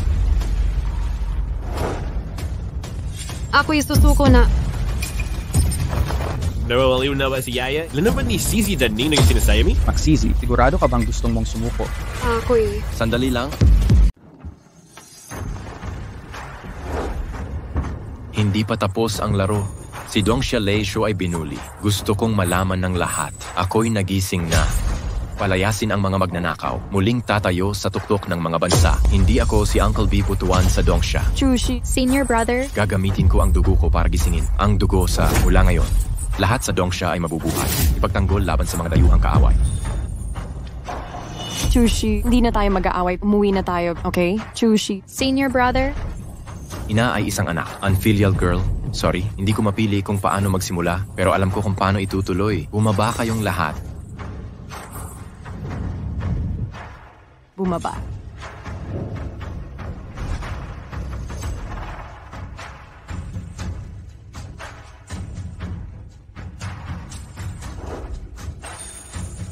ako'y susuko na. Nawawaliw na ba si Yaya? Ilan na ba ni Sisi dan Ninong yung sinasaya mi? Magsisi, sigurado ka bang gustong mong sumuko? Ako'y... Sandali lang. Hindi pa tapos ang laro. Si Dong Xialeishu ay binuli. Gusto kong malaman ng lahat. Ako'y nagising na. Palayasin ang mga magnanakaw. Muling tatayo sa tuktok ng mga bansa. Hindi ako si Uncle B putuan sa Dongsha. Chushi. Senior brother? Gagamitin ko ang dugo ko para gisingin. Ang dugo sa mula ngayon. Lahat sa Dongsha ay mabubuhay. Ipagtanggol laban sa mga dayuhang kaaway. Chushi, hindi na tayo mag-aaway. Umuwi na tayo, okay? Chushi. Senior brother? Ina ay isang anak, unfilial girl. Sorry, hindi ko mapili kung paano magsimula, pero alam ko kung paano itutuloy. Bumaba kayong lahat. Bumaba.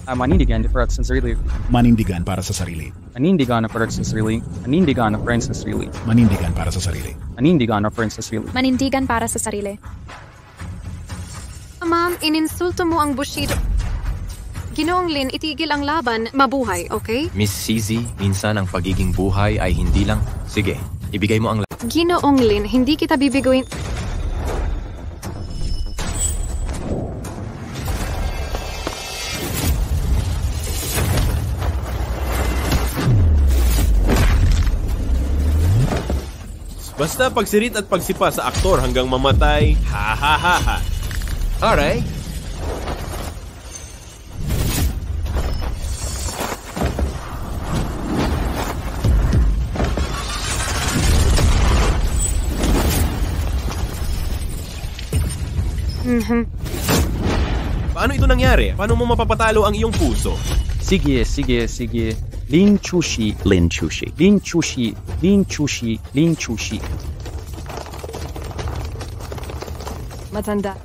Manindigan para sa sarili. Manindigan para sa sarili. Manindigan para sa sarili. Manindigan para sa sarili. Manindigan para sa sarili. Manindigan para sa sarili. Manindigan para sa sarili. Ma'am, ininsulto mo ang Bushido. Ginoong Lin, itigil ang laban, mabuhay, okay? Miss CZ, minsan ang pagiging buhay ay hindi lang. Sige, ibigay mo ang Ginoong Lin, hindi kita bibiguin. Basta pagsirit at pagsipa sa aktor hanggang mamatay, ha ha ha ha. Alright. Paano ito nangyari? Paano mo mapapatalo ang iyong puso? Sige. Lin Chushi. Lin Chushi. Lin Chushi. Lin Chushi. Lin Chushi. Matanda.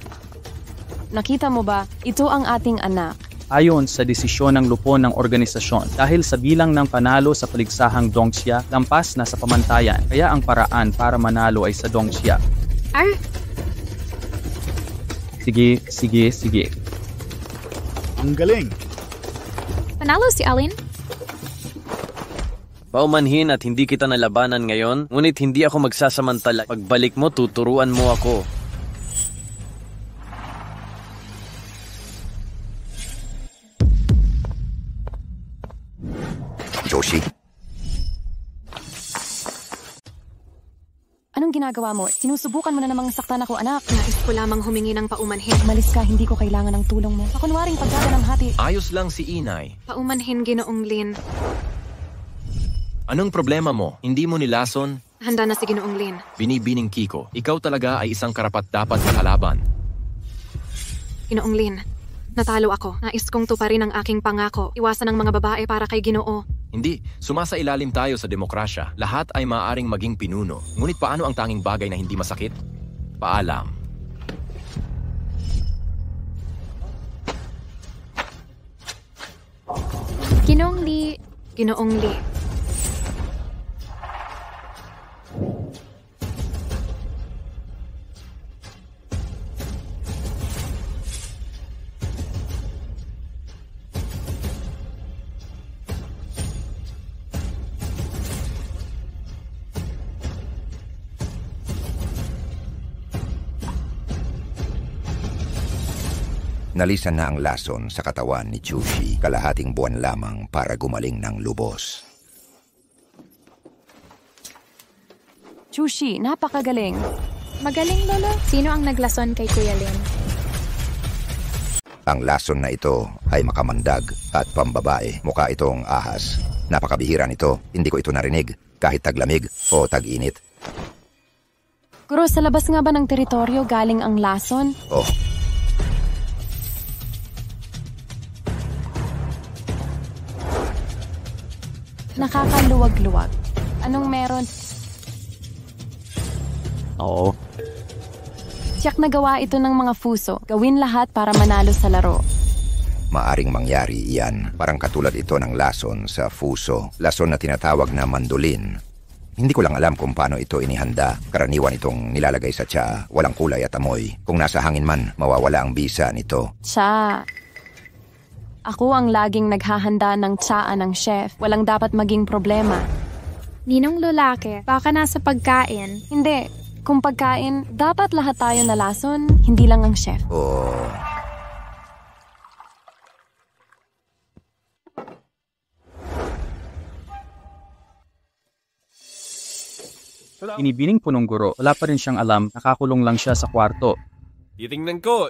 Nakita mo ba? Ito ang ating anak. Ayon sa desisyon ng lupon ng organisasyon, dahil sa bilang ng panalo sa paligsahang Dongxia, lampas na sa pamantayan, kaya ang paraan para manalo ay sa Dongxia. Sige. Ang galing. Panalo si Alin? Paumanhin at hindi kita nalabanan ngayon, ngunit hindi ako magsasamantala. Pagbalik mo, tuturuan mo ako. Joshi, Anong ginagawa mo? Sinusubukan mo na namang saktan ako, anak. Nais ko lamang humingi ng paumanhin. Umalis ka, hindi ko kailangan ng tulong mo. Pakunwaring pagdada ng hati. Ayos lang si Inay. Paumanhin, Ginoong Lin. Anong problema mo? Hindi mo nilason? Handa na si Ginoong Lin. Binibining Kiko, ikaw talaga ay isang karapat-dapat na kalaban. Ginoong Lin, natalo ako. Nais kong tuparin ang aking pangako. Iwasan ang mga babae para kay Ginoo. Hindi, sumasailalim tayo sa demokrasya. Lahat ay maaaring maging pinuno. Ngunit paano ang tanging bagay na hindi masakit? Paalam. Ginoong Li. Ginoong Li. nalisan na ang lason sa katawan ni Chushi, kalahating buwan lamang para gumaling ng lubos. Chushi, napakagaling. Magaling, Lolo. Sino ang naglason kay Kuya Lin? Ang lason na ito ay makamandag at pambabae. Mukha itong ahas. Napakabihira nito. Hindi ko ito narinig kahit taglamig o tag-init. Guro, sa labas nga ba ng teritoryo galing ang lason? Oh. Nakakaluwag-luwag. Anong meron? Oo. Tiyak na gawa ito ng mga fuso. Gawin lahat para manalo sa laro. Maaring mangyari iyan. Parang katulad ito ng lason sa fuso. Lason na tinatawag na mandolin. Hindi ko lang alam kung paano ito inihanda. Karaniwan itong nilalagay sa tsaa, walang kulay at amoy. Kung nasa hangin man, mawawala ang bisa nito. Tsa. Ako ang laging naghahanda ng tsaa ng chef. Walang dapat maging problema. Ninong Lulake, baka nasa pagkain. Hindi. Kung pagkain, dapat lahat tayo nalason, hindi lang ang chef. Oh. Inibining punong guro, wala pa rin siyang alam, nakakulong lang siya sa kwarto. Titingnan ko.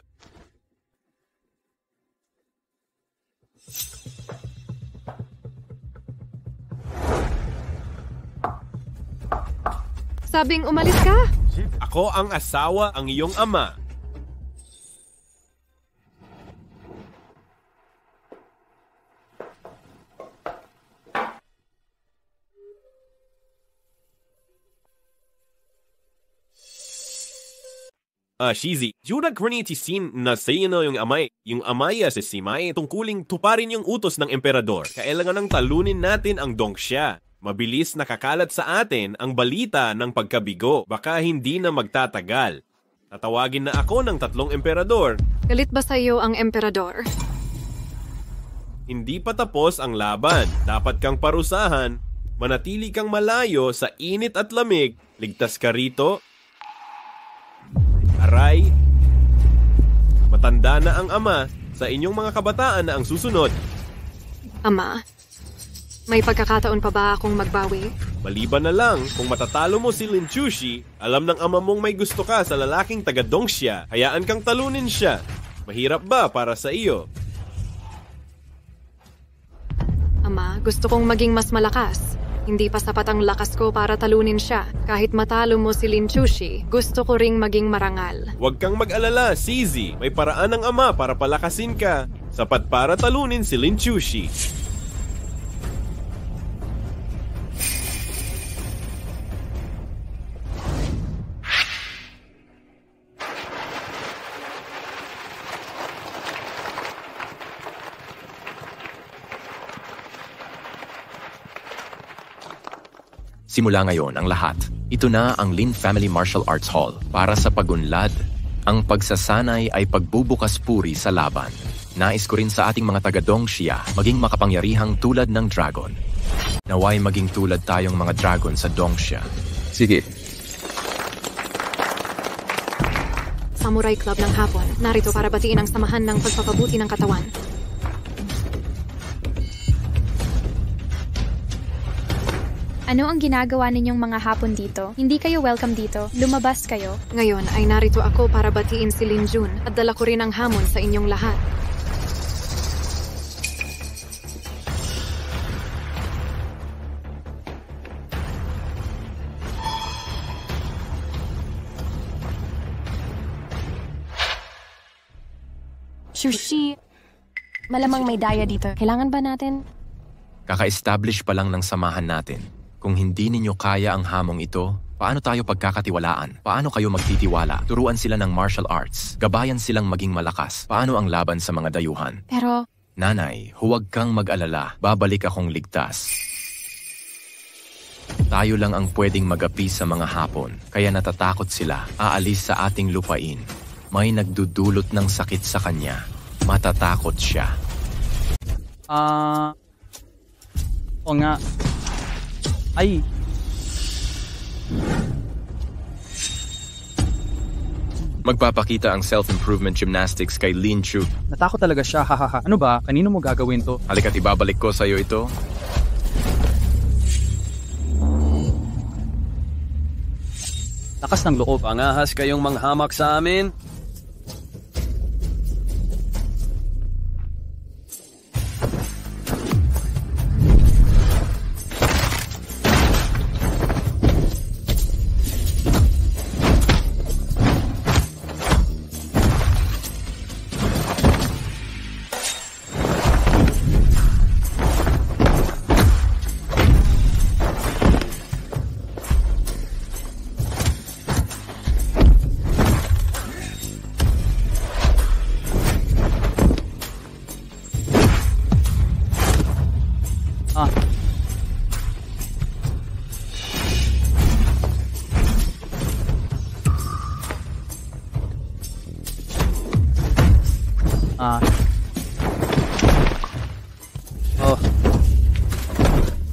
Sabing umalis ka? Ako ang asawa, ang iyong ama. Shizi, jurag ko ni Tisin na sa'yo na yung amay. Yung amay sa Simay tungkuling tuparin yung utos ng emperador. Kailangan ng talunin natin ang Dongxia. Mabilis nakakalat sa atin ang balita ng pagkabigo. Baka hindi na magtatagal. Tatawagin na ako ng 3 emperador. Galit ba sa iyo ang emperador? Hindi pa tapos ang laban. Dapat kang parusahan. Manatili kang malayo sa init at lamig. Ligtas ka rito. Aray. Matanda na ang ama. Sa inyong mga kabataan na ang susunod. Ama, may pagkakataon pa ba akong magbawi? Maliban na lang, kung matatalo mo si Lin Chushi, alam ng ama mong may gusto ka sa lalaking taga Dongxia, hayaan kang talunin siya. Mahirap ba para sa iyo? Ama, gusto kong maging mas malakas. Hindi pa sapat ang lakas ko para talunin siya. Kahit matalo mo si Lin Chushi, gusto ko ring maging marangal. Huwag kang mag-alala, Sizi. May paraan ng ama para palakasin ka. Sapat para talunin si Lin Chushi. Simula ngayon ang lahat. Ito na ang Lin Family Martial Arts Hall para sa pagunlad. Ang pagsasanay ay pagbubukas puri sa laban. Nais ko rin sa ating mga taga-Dongxia maging makapangyarihang tulad ng dragon. Naway maging tulad tayong mga dragon sa Dongxia. Sige. Samurai Club ng Hapon, narito para batiin ang samahan ng pagpapabuti ng katawan. Ano ang ginagawa ninyong mga hapon dito? Hindi kayo welcome dito. Lumabas kayo. Ngayon ay narito ako para batiin si Lin Jun at dala ko rin ang hamon sa inyong lahat. Sushi, malamang may daya dito. Kailangan ba natin? Kaka-establish pa lang ng samahan natin. Kung hindi ninyo kaya ang hamong ito, paano tayo pagkakatiwalaan? Paano kayo magtitiwala? Turuan sila ng martial arts. Gabayan silang maging malakas. Paano ang laban sa mga dayuhan? Pero, Nanay, huwag kang mag-alala. Babalik akong ligtas. Tayo lang ang pwedeng mag-api sa mga hapon. Kaya natatakot sila. Aalis sa ating lupain. May nagdudulot ng sakit sa kanya. Matatakot siya. O nga. Ay. Magpapakita ang self-improvement gymnastics kay Lin Chu. Natakot talaga siya, hahaha. Ano ba? Kanino mo gagawin to? Halika't ibabalik ko sa'yo ito. Lakas ng loob. Pangahas kayong manghamak sa amin?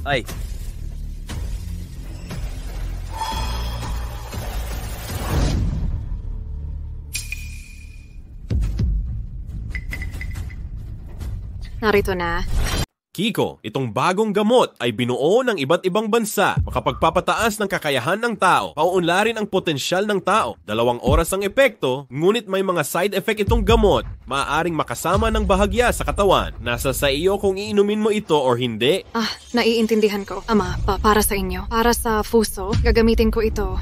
Ay. Narito na. Kiko, itong bagong gamot ay binuo ng iba't ibang bansa. Makapagpapataas ng kakayahan ng tao. Pauunlarin ang potensyal ng tao. 2 oras ang epekto, ngunit may mga side effect itong gamot. Maaaring makasama ng bahagya sa katawan. Nasa sa iyo kung iinumin mo ito or hindi. Naiintindihan ko. Ama, para sa inyo. Para sa Fuso, gagamitin ko ito.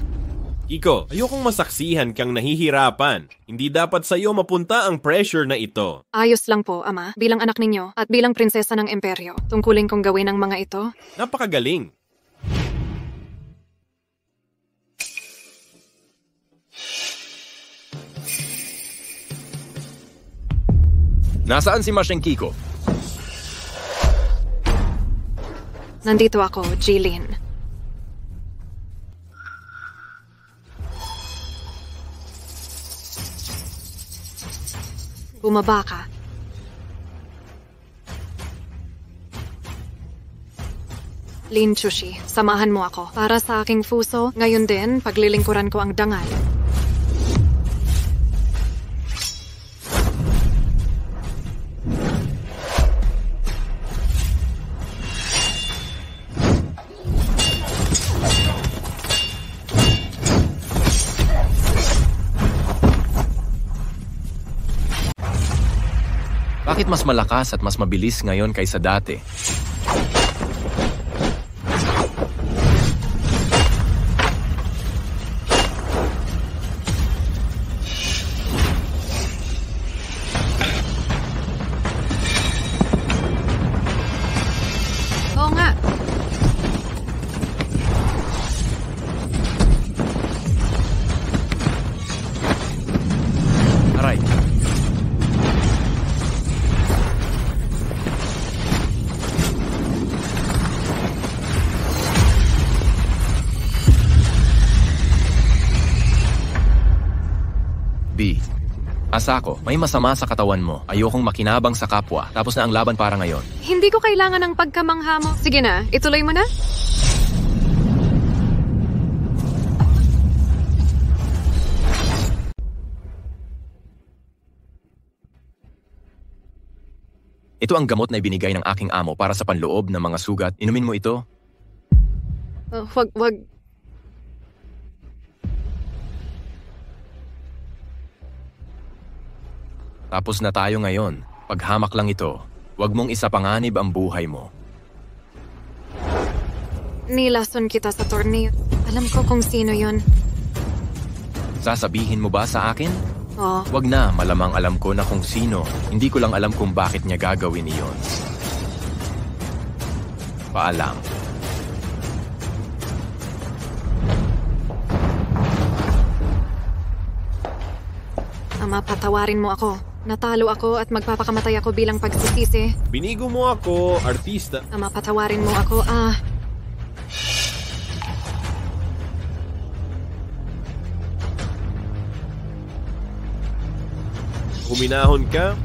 Kiko, ayokong masaksihan kang nahihirapan. Hindi dapat sa iyo mapunta ang pressure na ito. Ayos lang po, Ama. Bilang anak ninyo at bilang prinsesa ng imperyo, tungkulin kong gawin ang mga ito. Napakagaling. Nasaan si Mashenkiko? Nandito ako, Jilin. Bumaba ka. Lin Chushi, samahan mo ako. Para sa aking fuso, ngayon din, paglilingkuran ko ang dangal. Bakit mas malakas at mas mabilis ngayon kaysa dati? Oo nga. Aray. B. Asako, may masama sa katawan mo. Ayokong makinabang sa kapwa. Tapos na ang laban para ngayon. Hindi ko kailangan ng pagkamangha mo. Sige na, ituloy mo na. Ito ang gamot na ibinigay ng aking amo para sa panloob ng mga sugat. Inumin mo ito? Wag. Tapos na tayo ngayon. Paghamak lang ito. Huwag mong isapanganib ang buhay mo. Nilason kita sa torneo. Alam ko kung sino yon. Sasabihin mo ba sa akin? Oo. Wag na, malamang alam ko na kung sino. Hindi ko lang alam kung bakit niya gagawin iyon. Paalam. Ama, patawarin mo ako. Natalo ako at magpapakamatay ako bilang pagsisisi. Binigo mo ako, artista. Ama, patawarin mo ako. Huminahon ka.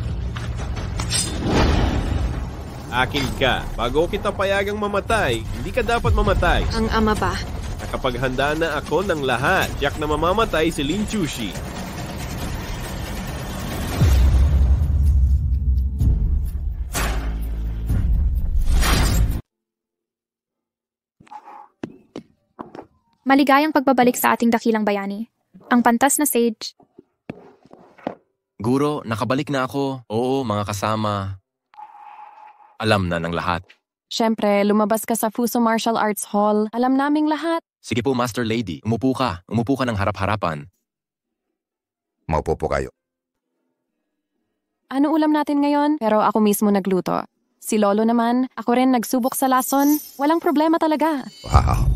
Akin ka. Bago kita payagang mamatay, hindi ka dapat mamatay. Ang ama ba? Nakapaghanda na ako ng lahat. Tiyak na mamamatay si Lin Chushi. Maligayang pagbabalik sa ating dakilang bayani. Ang pantas na sage. Guro, nakabalik na ako. Oo, mga kasama. Alam na ng lahat. Siyempre, lumabas ka sa Fuso Martial Arts Hall. Alam naming lahat. Sige po, Master Lady. Umupo ka. Umupo ka ng harap-harapan. Maupo po kayo. Ano ulam natin ngayon? Pero ako mismo nagluto. Si Lolo naman, ako rin nagsubok sa lason. Walang problema talaga. Wow.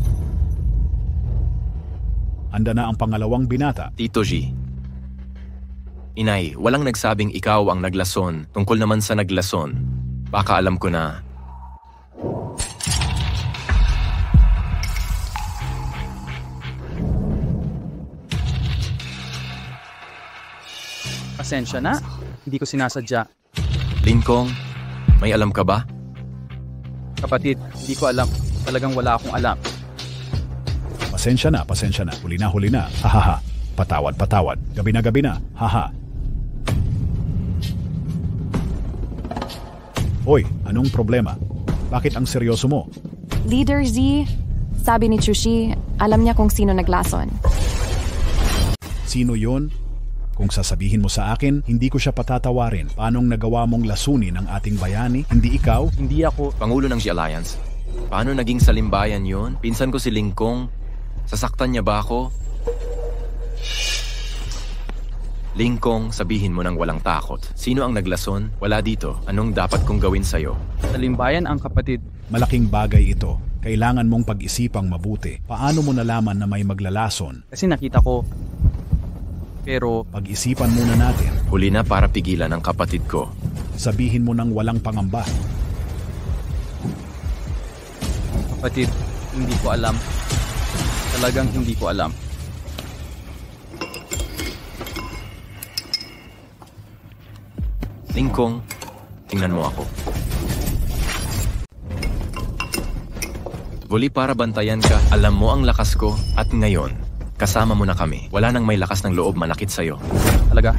Handa na ang pangalawang binata. Tito G. Inay, walang nagsabing ikaw ang naglason. Tungkol naman sa naglason. Baka alam ko na. Pasensya na. Hindi ko sinasadya. Lincoln, may alam ka ba? Kapatid, hindi ko alam. Talagang wala akong alam. Pasensya na. Huli na. Hahaha. Patawad. Gabi na. Haha. Hoy, anong problema? Bakit ang seryoso mo? Leader Z, sabi ni Chushi, alam niya kung sino naglason. Sino yun? Kung sasabihin mo sa akin, hindi ko siya patatawarin. Paanong nagawa mong lasunin ang ating bayani? Hindi ikaw? Hindi ako. Pangulo ng G Alliance. Paano naging salimbayan yun? Pinsan ko si Lincoln. Sasaktan niya ba ako? Lincoln, sabihin mo nang walang takot. Sino ang naglason? Wala dito. Anong dapat kong gawin sa'yo? Salimbayan ang kapatid. Malaking bagay ito. Kailangan mong pag-isipang mabuti. Paano mo nalaman na may maglalason? Kasi nakita ko. Pero pag-isipan muna natin. Huli na para pigilan ang kapatid ko. Sabihin mo nang walang pangamba. Kapatid, hindi ko alam. Talagang hindi ko alam. Lingkong, tingnan mo ako. Guli para bantayan ka, alam mo ang lakas ko, at ngayon, kasama mo na kami. Wala nang may lakas ng loob manakit sa'yo. Talaga?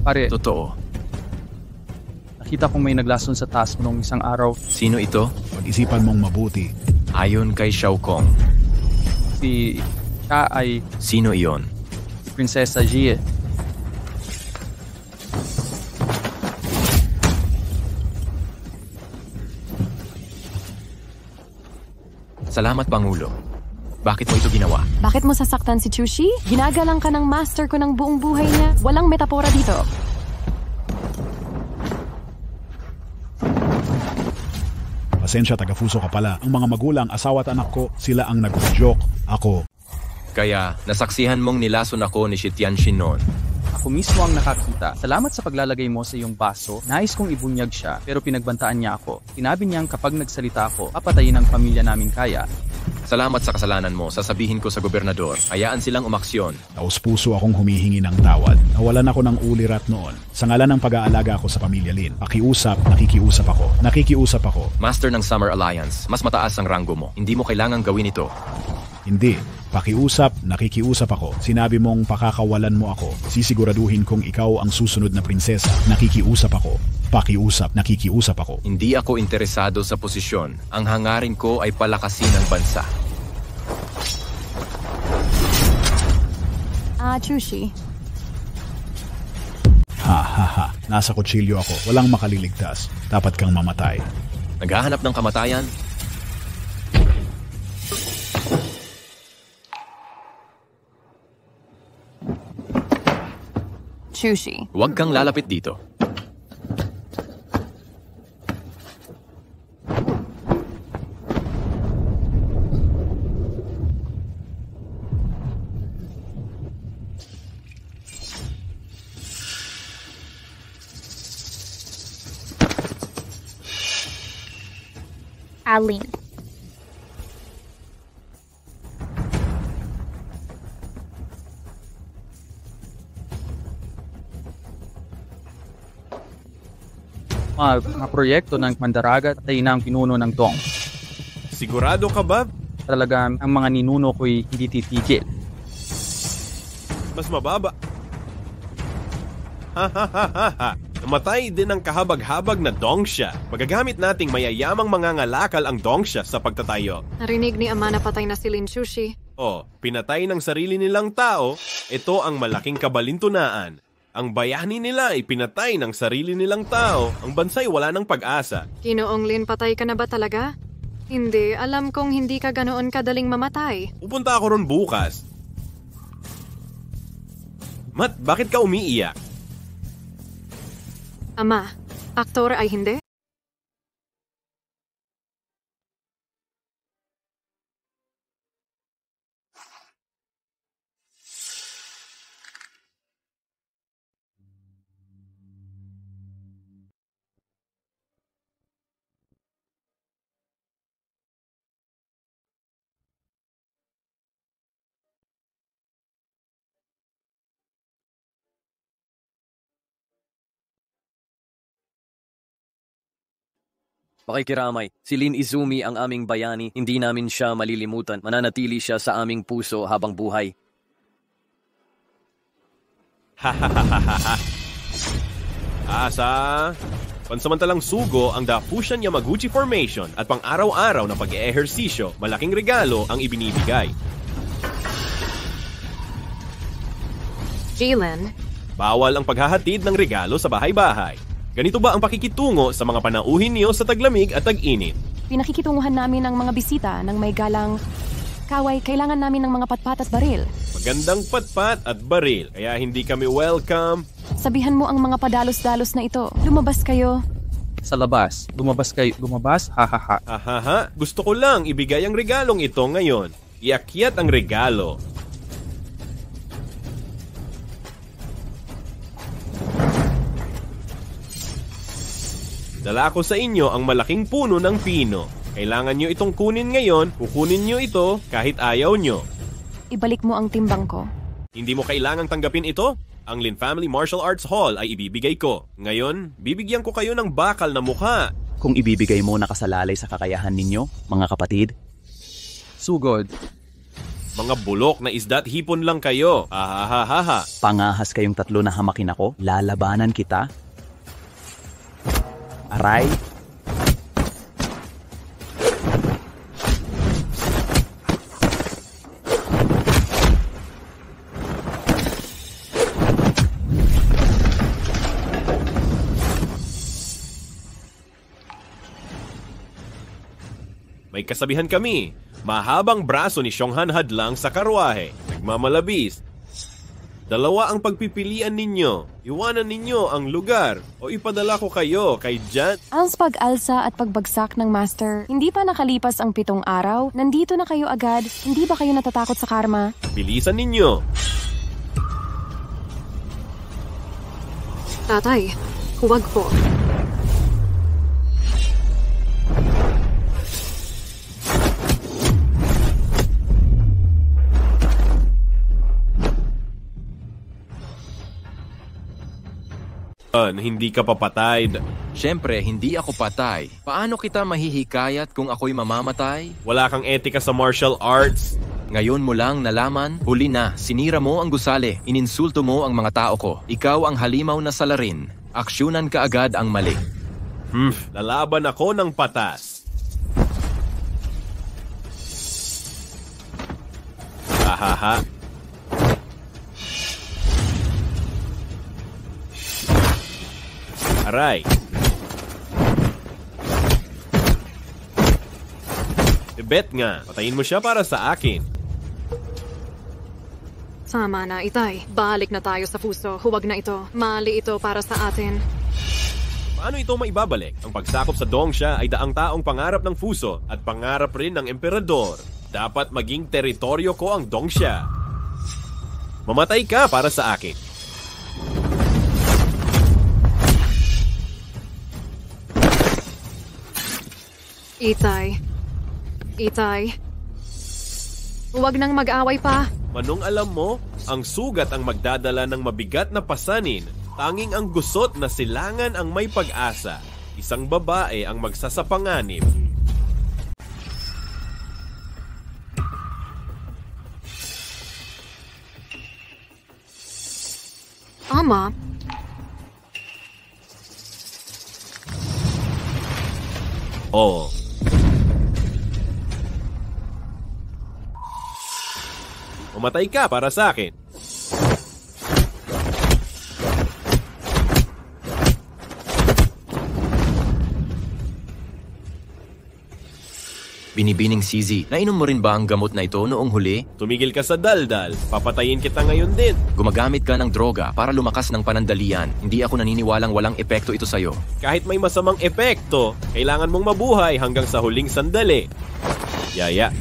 Pare, Totoo. nakita kong may naglason sa taas mo nung isang araw. Sino ito? Pag-isipan mong mabuti. Ayon kay Xiao Kong. Siya ay Sino iyon? Prinsesa Jie. Salamat, Pangulo. Bakit mo ito ginawa? Bakit mo sasaktan si Chushi? Ginagalang ka ng master ko ng buong buhay niya. Walang metapora dito. Pasensya, taga-Fuso ka pala. Ang mga magulang, asawa at anak ko, sila ang nag-joke. Ako. Kaya, nasaksihan mong nilason ako ni Shitianshin noon. Ako mismo ang nakakita. Salamat sa paglalagay mo sa iyong baso. Nais kong ibunyag siya, pero pinagbantaan niya ako. Sinabi niyang kapag nagsalita ako, papatayin ang pamilya namin kaya. Salamat sa kasalanan mo. Sasabihin ko sa gobernador. Hayaan silang umaksyon. Taos-puso akong humihingi ng tawad. Nawalan ako ng ulirat noon. Sa ngalan ng pag-aalaga ko sa pamilya Lin. Pakiusap, nakikiusap ako. Nakikiusap ako. Master ng Summer Alliance, mas mataas ang ranggo mo. Hindi mo kailangang gawin ito. Hindi. Pakiusap, nakikiusap ako. Sinabi mong pakakawalan mo ako. Sisiguraduhin kong ikaw ang susunod na prinsesa. Nakikiusap ako. Pakiusap, nakikiusap ako. Hindi ako interesado sa posisyon. Ang hangarin ko ay palakasin ang bansa. Chushi. Ha. Nasa kutsilyo ako. Walang makaliligtas. Dapat kang mamatay. Naghahanap ng kamatayan? Chushi. Huwag kang lalapit dito. Aline. Mga proyekto ng Mandaragat ay na ang pinuno ng Dong. Sigurado ka ba? Talaga, ang mga ninuno ko'y hindi titigil. Mas mababa. Ha. Namatay din ang kahabag-habag na Dongsha. Magagamit nating mayayamang mangangalakal ang Dongsha sa pagtatayo. Narinig ni Ama na patay na si Lin Chushi. Pinatay ng sarili nilang tao, ito ang malaking kabalintunaan. Ang bayani nila ay pinatay ng sarili nilang tao. Ang bansa'y wala ng pag-asa. Ginoong Lin, patay ka na ba talaga? Hindi, alam kong hindi ka ganoon kadaling mamatay. Pupunta ako ron bukas. Mat, bakit ka umiiyak? Ama, aktor ay hindi? Pakikiramay, si Lin Izumi ang aming bayani, hindi namin siya malilimutan. Mananatili siya sa aming puso habang buhay. Asa? Pansamantalang sugo ang The Fushan Yamaguchi Formation at pang-araw-araw na pag-eehersisyo, malaking regalo ang ibinibigay. Jalen, Bawal ang paghahatid ng regalo sa bahay-bahay. Ganito ba ang pakikitungo sa mga panauhin niyo sa taglamig at tag-init? Pinakikitunguhan namin ang mga bisita ng may galang. Kaway, kailangan namin ng mga patpat at baril. Magandang patpat at baril, kaya hindi kami welcome. Sabihan mo ang mga padalos-dalos na ito. Lumabas kayo. Sa labas. Lumabas kayo. Lumabas? Ha. Ahaha, gusto ko lang ibigay ang regalong ito ngayon. Iakyat ang regalo. Dala ko sa inyo ang malaking puno ng pino. Kailangan nyo itong kunin ngayon, kukunin nyo ito kahit ayaw nyo. Ibalik mo ang timbang ko. Hindi mo kailangang tanggapin ito. Ang Lin Family Martial Arts Hall ay ibibigay ko. Ngayon, bibigyan ko kayo ng bakal na mukha. Kung ibibigay mo nakasalalay sa kakayahan ninyo, mga kapatid. Sugod. Mga bulok na isda't hipon lang kayo. Ahahaha. Pangahas kayong tatlo na hamakin ako, lalabanan kita. Aray. May kasabihan kami, mahabang braso ni Xionghan hadlang sa karwahe, nagmamalabis. Dalawa ang pagpipilian ninyo. Iwanan ninyo ang lugar o ipadala ko kayo kay Jan. Ang pag-alsa at pagbagsak ng Master, hindi pa nakalipas ang 7 araw, nandito na kayo agad, hindi ba kayo natatakot sa karma? Bilisan ninyo. Tatay, huwag po. Hindi ka papatay. Siyempre, hindi ako patay. Paano kita mahihikayat kung ako'y mamamatay? Wala kang etika sa martial arts. Ngayon mo lang nalaman, huli na, sinira mo ang gusali, ininsulto mo ang mga tao ko. Ikaw ang halimaw na salarin. Aksyonan ka agad ang mali. Lalaban ako ng patas. Hahaha. Aray. Bet nga, patayin mo siya para sa akin. Tama na, Itay. Balik na tayo sa puso. Huwag na ito. Mali ito para sa atin. Paano ito maibabalik? Ang pagsakop sa Dongsha ay daang taong pangarap ng Fuso at pangarap rin ng Emperador. Dapat maging teritoryo ko ang Dongsha. Mamatay ka para sa akin. Itay. Huwag nang mag-away pa. Manong alam mo, ang sugat ang magdadala ng mabigat na pasanin. Tanging ang gusot na silangan ang may pag-asa. Isang babae ang magsasapanganib. Ama, Oo. Umatay ka para sa akin. Binibining CZ, nainom mo rin ba ang gamot na ito noong huli? Tumigil ka sa daldal. Papatayin kita ngayon din. Gumagamit ka ng droga para lumakas ng panandalian. Hindi ako naniniwalang walang epekto ito sa'yo. Kahit may masamang epekto, kailangan mong mabuhay hanggang sa huling sandali. Yaya.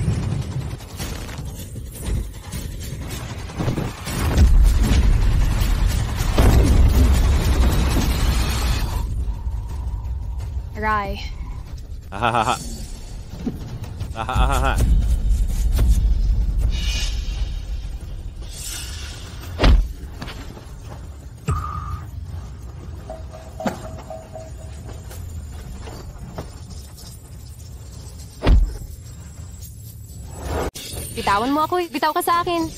Rai. Hahaha. Hahaha. Bitawan mo ako eh. Bitaw ka sa akin.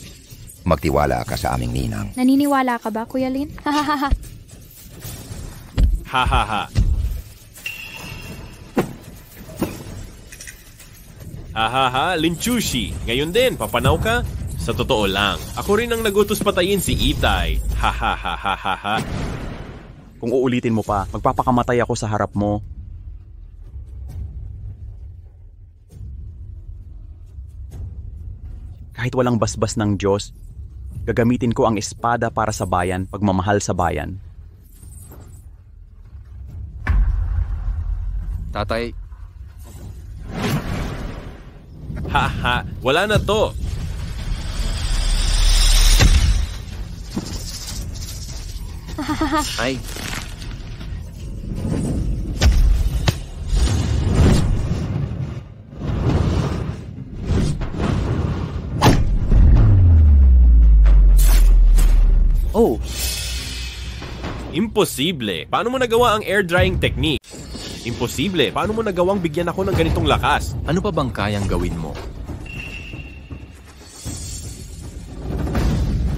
Magtiwala ka sa aming ninang. Naniniwala ka ba, Kuya Lin? Hahaha. Hahaha. Hahaha, Linchushi. Ngayon din, papanaw ka? Sa totoo lang, ako rin ang nagutos patayin si Itay. Hahaha. Kung uulitin mo pa, magpapakamatay ako sa harap mo. Kahit walang basbas ng Diyos, gagamitin ko ang espada para sa bayan, pagmamahal sa bayan. Tatay, Haha, wala na to. ay, Imposible. Paano mo nagawa ang air drying technique? Imposible. Paano mo nagawang bigyan ako ng ganitong lakas? Ano pa bang kayang gawin mo?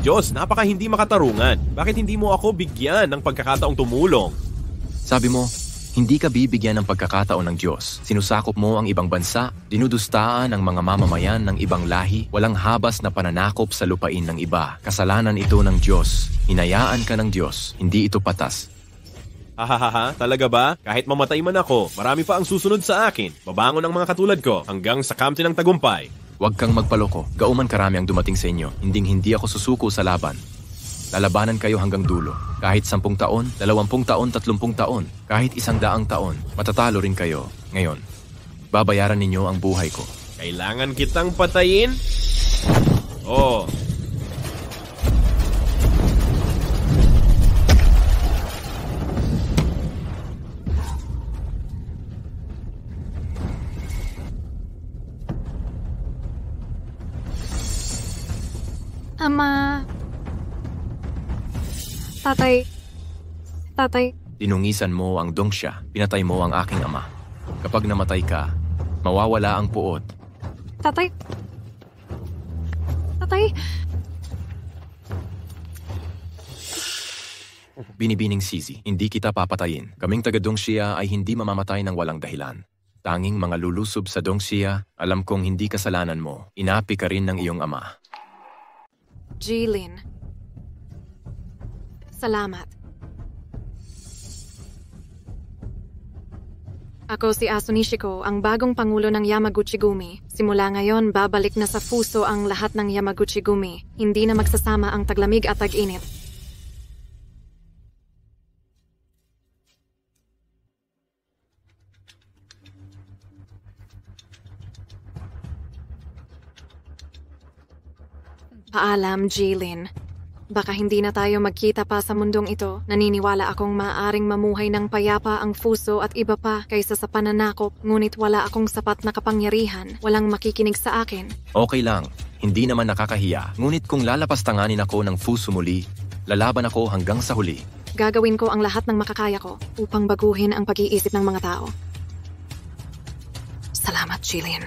Diyos, napaka hindi makatarungan. Bakit hindi mo ako bigyan ng pagkakataong tumulong? Sabi mo, hindi ka bibigyan ng pagkakataon ng Diyos. Sinusakop mo ang ibang bansa, dinudustaan ang mga mamamayan ng ibang lahi, walang habas na pananakop sa lupain ng iba. Kasalanan ito ng Diyos. Hinayaan ka ng Diyos. Hindi ito patas. Hahaha, talaga ba? Kahit mamatay man ako, marami pa ang susunod sa akin. Babangon ang mga katulad ko hanggang sa kamti ng tagumpay. Huwag kang magpaloko. Gauman karami ang dumating sa inyo. Hindi ako susuko sa laban. Lalabanan kayo hanggang dulo. Kahit 10 taon, 20 taon, 30 taon, kahit 100 taon, matatalo rin kayo. Ngayon, babayaran ninyo ang buhay ko. Kailangan kitang patayin? Oh. Ama... Tatay... Dinungisan mo ang Dongsha, pinatay mo ang aking ama. Kapag namatay ka, mawawala ang puot. Tatay... Binibining Sisi, hindi kita papatayin. Kaming taga Dongxia ay hindi mamamatay ng walang dahilan. Tanging mga lulusob sa Dongxia, alam kong hindi kasalanan mo. Inapi ka rin ng iyong ama. Jilin. Salamat. Ako si Aso Nishiko, ang bagong pangulo ng Yamaguchi-gumi. Simula ngayon, babalik na sa Fuso ang lahat ng Yamaguchi-gumi. Hindi na magsasama ang taglamig at tag-init. Paalam, Jilin. Baka hindi na tayo magkita pa sa mundong ito. Naniniwala akong maaaring mamuhay ng payapa ang Fuso at iba pa kaysa sa pananakop, ngunit wala akong sapat na kapangyarihan. Walang makikinig sa akin. Okay lang, hindi naman nakakahiya. Ngunit kung lalapastanganin ako ng Fuso muli, lalaban ako hanggang sa huli. Gagawin ko ang lahat ng makakaya ko upang baguhin ang pag-iisip ng mga tao. Salamat, Jilin.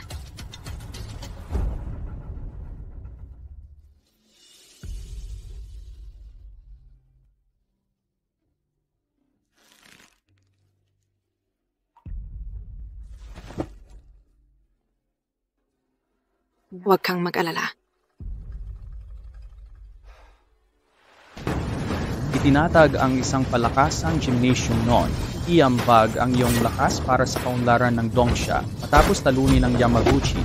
Huwag kang mag-alala. Itinatag ang isang palakasang gymnasium noon. Iambag ang iyong lakas para sa kaunlaran ng Dongxia. Matapos talunin ng Yamaguchi,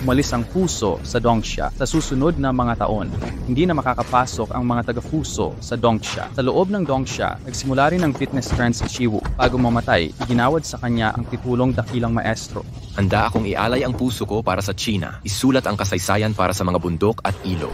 umalis ang Fuso sa Dongxia. Sa susunod na mga taon, hindi na makakapasok ang mga taga-Fuso sa Dongxia. Sa loob ng Dongxia, nagsimula rin ang fitness trend sa Chiwu. Bago mamatay, iginawad sa kanya ang titulong dakilang maestro. Handa akong ialay ang puso ko para sa China. Isulat ang kasaysayan para sa mga bundok at ilog.